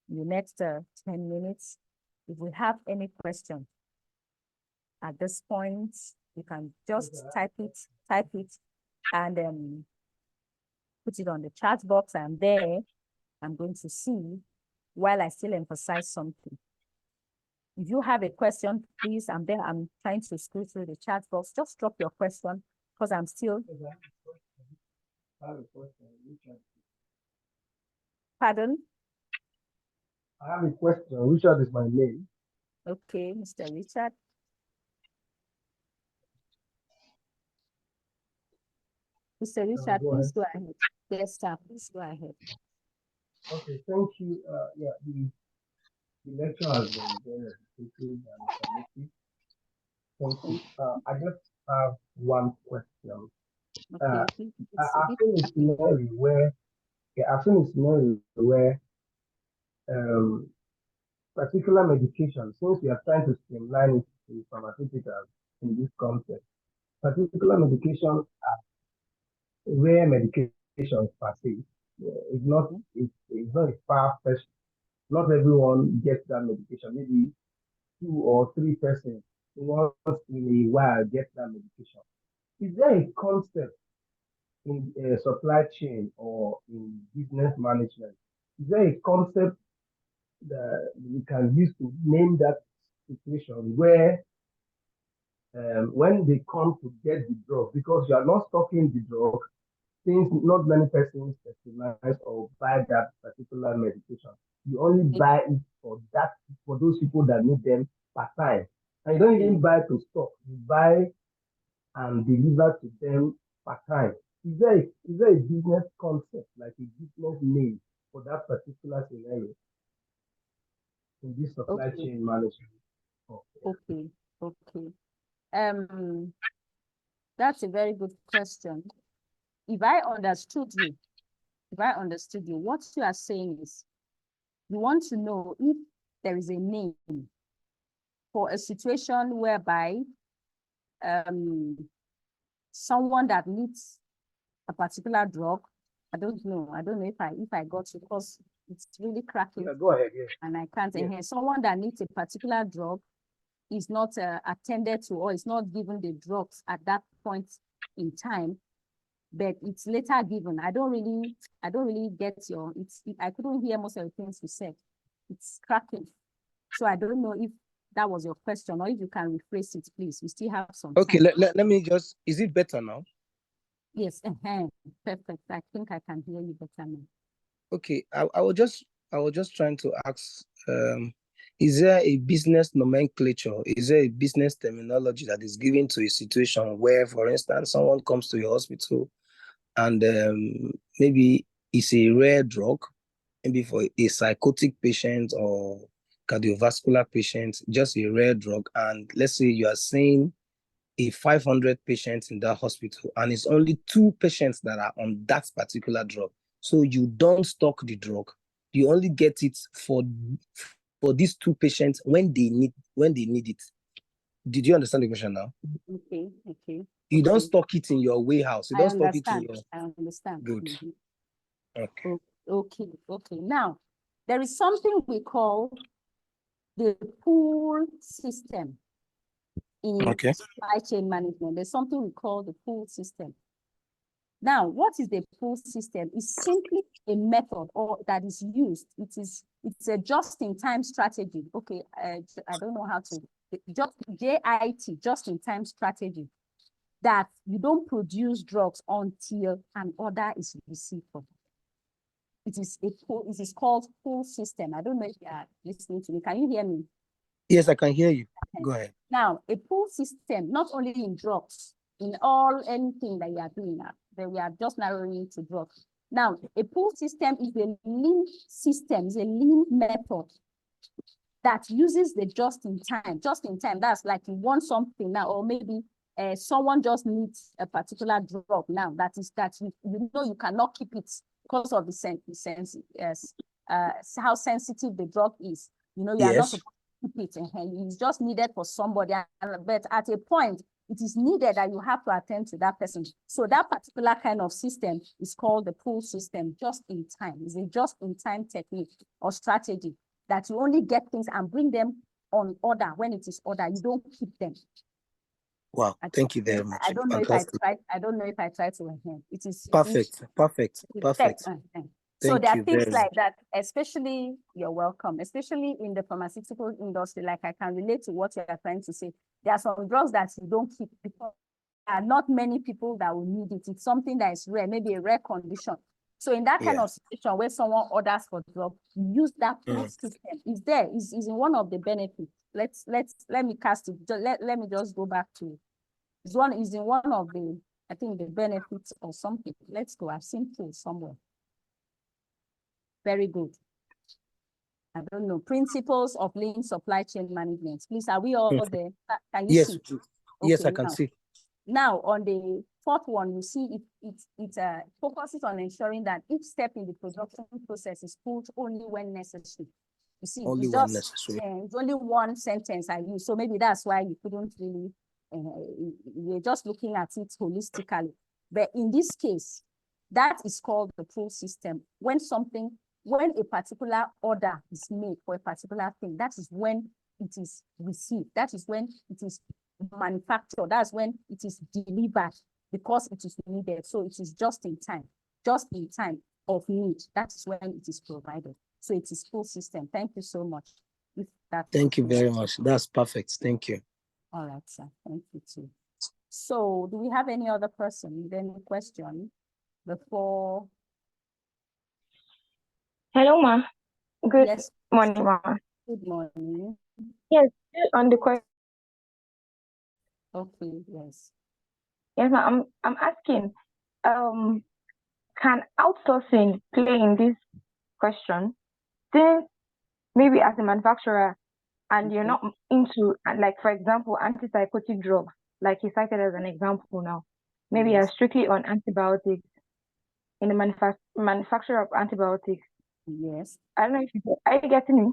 in the next 10 minutes. If we have any question at this point, you can just type it, and put it on the chat box. I'm there. I'm going to see while I still emphasize something. If you have a question, please, I'm there. I'm trying to scroll through the chat box. Just drop your question because I'm still. I have a question. Richard. Pardon? I have a question. Richard is my name. Okay, Mr. Richard. Mr. Richard, please go ahead. Yes, sir. Please go ahead. Okay, thank you. Yeah, the lecture has been very educative and informative. Thank you. I just have one question. Okay, I've seen a scenario where, particular medication, since we are trying to streamline it in pharmaceuticals in this concept, particular medications are rare medications per se. It's not a far-fetched. Not everyone gets that medication. Maybe 2 or 3 persons once in a while get that medication. Is there a concept in supply chain or in business management? Is there a concept that we can use to name that situation where when they come to get the drug, because you are not stocking the drug, since not many persons recognize or buy that particular medication. You only buy it for those people that need them per time. And you don't even buy to stock, you buy and deliver to them per time. Is there a business concept, like a business name for that particular scenario in this supply chain management? Okay. That's a very good question. If I understood you, what you are saying is you want to know if there is a name for a situation whereby someone that needs a particular drug. I don't know if I got you, because it's really cracking. Yeah, go ahead. Yes. And I can't Yes. hear. Someone that needs a particular drug is not attended to, or is not given the drugs at that point in time, but it's later given. I don't really get I couldn't hear most of the things you said. It's cracking. So I don't know if that was your question, or if you can rephrase it, please. We still have some Okay, time. let me just, is it better now? Yes, perfect. I think I can hear you better now. Okay, I was just trying to ask, is there a business nomenclature? Is there a business terminology that is given to a situation where, for instance, someone comes to your hospital and maybe it's a rare drug, maybe for a psychotic patient or cardiovascular patient, just a rare drug, and let's say you are saying a 500 patients in that hospital, and it's only 2 patients that are on that particular drug. So you don't stock the drug. You only get it for these 2 patients when they need it. Did you understand the question now? Okay. You don't stock it in your warehouse. You don't stock it in your. I understand. Good. Okay. Okay. Now, there is something we call the pool system in supply chain management. There's something we call the pool system. Now, what is the pool system? It's simply a method that is used. It's a just-in-time strategy. Okay, I don't know how to, JIT, just-in-time strategy, that you don't produce drugs until an order is received for. It is called pool system. I don't know if you are listening to me. Can you hear me? Yes, I can hear you. Go ahead. Now, a pool system, not only in drugs, in anything that you are doing now, that we are just narrowing it to drugs. Now, a pool system is a lean system, is a lean method that uses the just in time. Just in time, that's like you want something now, or maybe someone just needs a particular drug now. That you know you cannot keep it because of how sensitive the drug is. You know, you are not supposed to keep it, and it's just needed for somebody. But at a point, it is needed that you have to attend to that person. So that particular kind of system is called the pull system, just in time. It's a just in time technique or strategy that you only get things and bring them on order when it is order. You don't keep them. Wow, thank you very much. I don't know Fantastic. if I don't know if I try to enhance. It is Perfect. So there are you things very like that, especially, you're welcome, especially in the pharmaceutical industry, like I can relate to what you are trying to say. There are some drugs that you don't keep because there are not many people that will need it. It's something that is rare, maybe a rare condition. So in that kind of situation where someone orders for drug, use that pull system. It's there, is in one of the benefits. Let me cast it. Let me just go back to it. Is in one of the, I think, the benefits or something. Let's go. I've seen pull somewhere. Very good. I don't know. Principles of lean supply chain management. Please, are we all there? Can you see? Yes, I can see. Now, on the fourth one, you see it focuses on ensuring that each step in the production process is pulled only when necessary. You see, only when necessary. It's only one sentence I use, so maybe that's why you couldn't really. We're just looking at it holistically. But in this case, that is called the pull system. When a particular order is made for a particular thing, that is when it is received. That is when it is manufactured. That's when it is delivered because it is needed. So it is just in time of need. That is when it is provided. So it is pull system. Thank you so much. Thank you very much. That's perfect. Thank you. All right, sir. Thank you too. So do we have any other person with any question before? Hello, ma. Good Yes. morning, ma. Good morning. Yes, on the question. Okay, yes. Yes, ma. I'm asking, can outsourcing play in this question? Since maybe as a manufacturer and you're not into, like, for example, antipsychotic drugs, like you cited as an example now, maybe you're strictly on antibiotics in the manufacture of antibiotics. Yes. I don't know if are you getting me?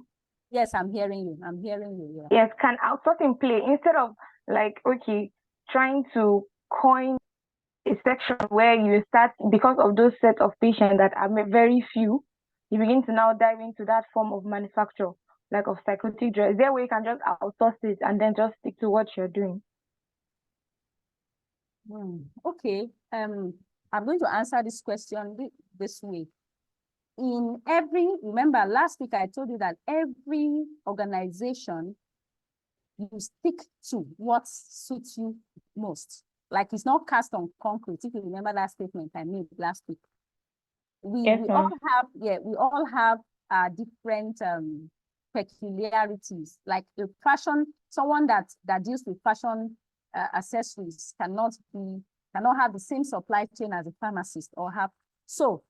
Yes, I'm hearing you. I'm hearing you. Yeah. Yes, can outsourcing play instead of like, okay, trying to coin a section where you start because of those set of patients that are very few, you begin to now dive into that form of manufacture, like of psychotic drugs. Is there a way you can just outsource it and then just stick to what you're doing? Okay. I'm going to answer this question this way. Remember last week I told you that every organization, you stick to what suits you most. Like it's not cast on concrete. If you remember that statement I made last week. We all have different peculiarities. Like a fashion, someone that deals with fashion accessories cannot have the same supply chain as a pharmacist or have. So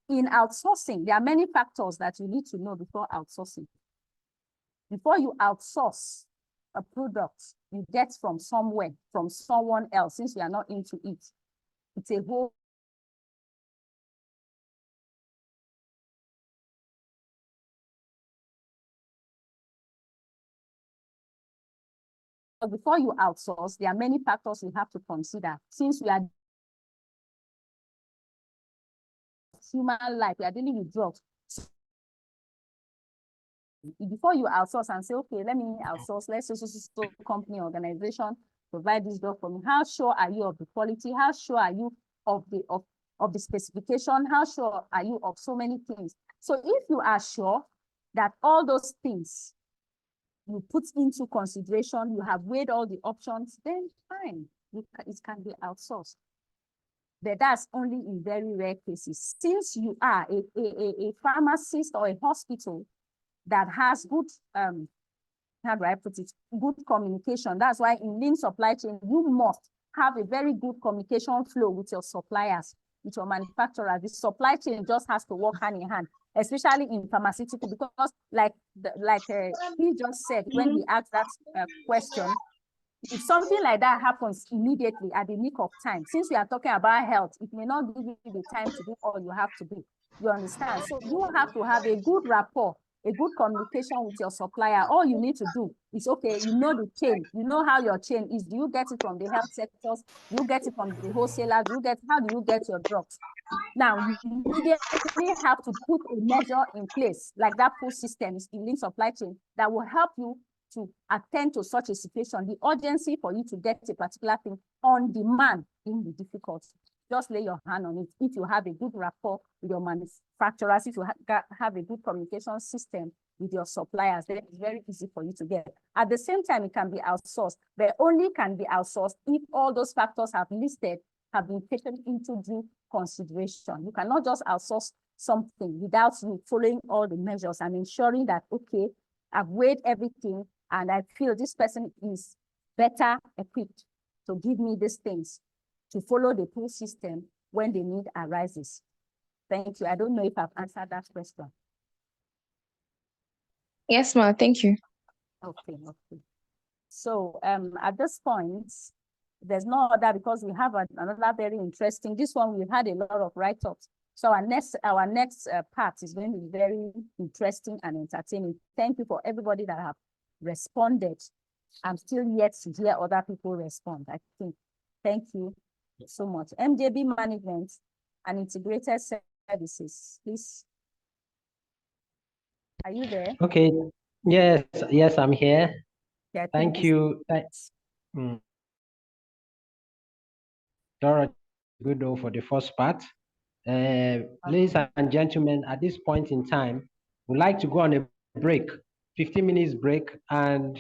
in outsourcing, there are many factors that you need to know before outsourcing. Before you outsource a product you get from somewhere, from someone else, since we are not into it, it's a whole before you outsource, there are many factors you have to consider. Since we are human life, we are dealing with drugs. Before you outsource and say, okay, let me outsource, let's say so company organization provide this drug for me. How sure are you of the quality? How sure are you of the specification? How sure are you of so many things? So if you are sure that all those things you put into consideration, you have weighed all the options, then fine, it can be outsourced. But that's only in very rare cases. Since you are a pharmacist or a hospital that has good, how do I put it, good communication. That's why in lean supply chain, you must have a very good communication flow with your suppliers, with your manufacturers. The supply chain just has to work hand in hand, especially in pharmaceutical, because like he just said when he asked that question, if something like that happens immediately at the nick of time, since we are talking about health, it may not give you the time to do all you have to do. You understand? So you have to have a good rapport a good communication with your supplier. All you need to do is, okay, you know the chain, you know how your chain is. Do you get it from the health sectors? Do you get it from the wholesalers? How do you get your drugs? Now, you immediately have to put a measure in place, like that pull system in lean supply chain, that will help you to attend to such a situation. The urgency for you to get a particular thing on demand in the difficult. Just lay your hand on it. If you have a good rapport with your manufacturers, if you have a good communication system with your suppliers, then it's very easy for you to get. At the same time, it can be outsourced, but only can be outsourced if all those factors have listed have been taken into due consideration. You cannot just outsource something without you following all the measures and ensuring that, okay, I've weighed everything and I feel this person is better equipped to give me these things, to follow the pull system when the need arises. Thank you. I don't know if I've answered that question. Yes, ma'am. Thank you. Okay, okay. So at this point, there's no other, because we have another very interesting, this one we've had a lot of write-ups. So our next part is going to be very interesting and entertaining. Thank you for everybody that have responded. I'm still yet to hear other people respond, I think. Thank you so much. MJB Management and Integrated Services, please. Are you there? Okay. Yes, I'm here. Yeah, Thank you. Dorothy Goodo for the first part. Ladies and gentlemen, at this point in time, we'd like to go on a break, 15 minutes break, and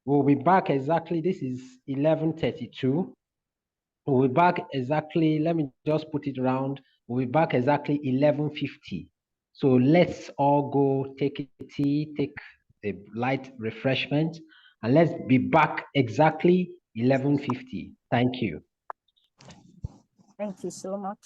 we'll be back exactly, this is 11:32. We'll be back exactly, let me just put it around, we'll be back exactly 11:50. So let's all go take a tea, take a light refreshment, and let's be back exactly 11:50. Thank you. Thank you so much.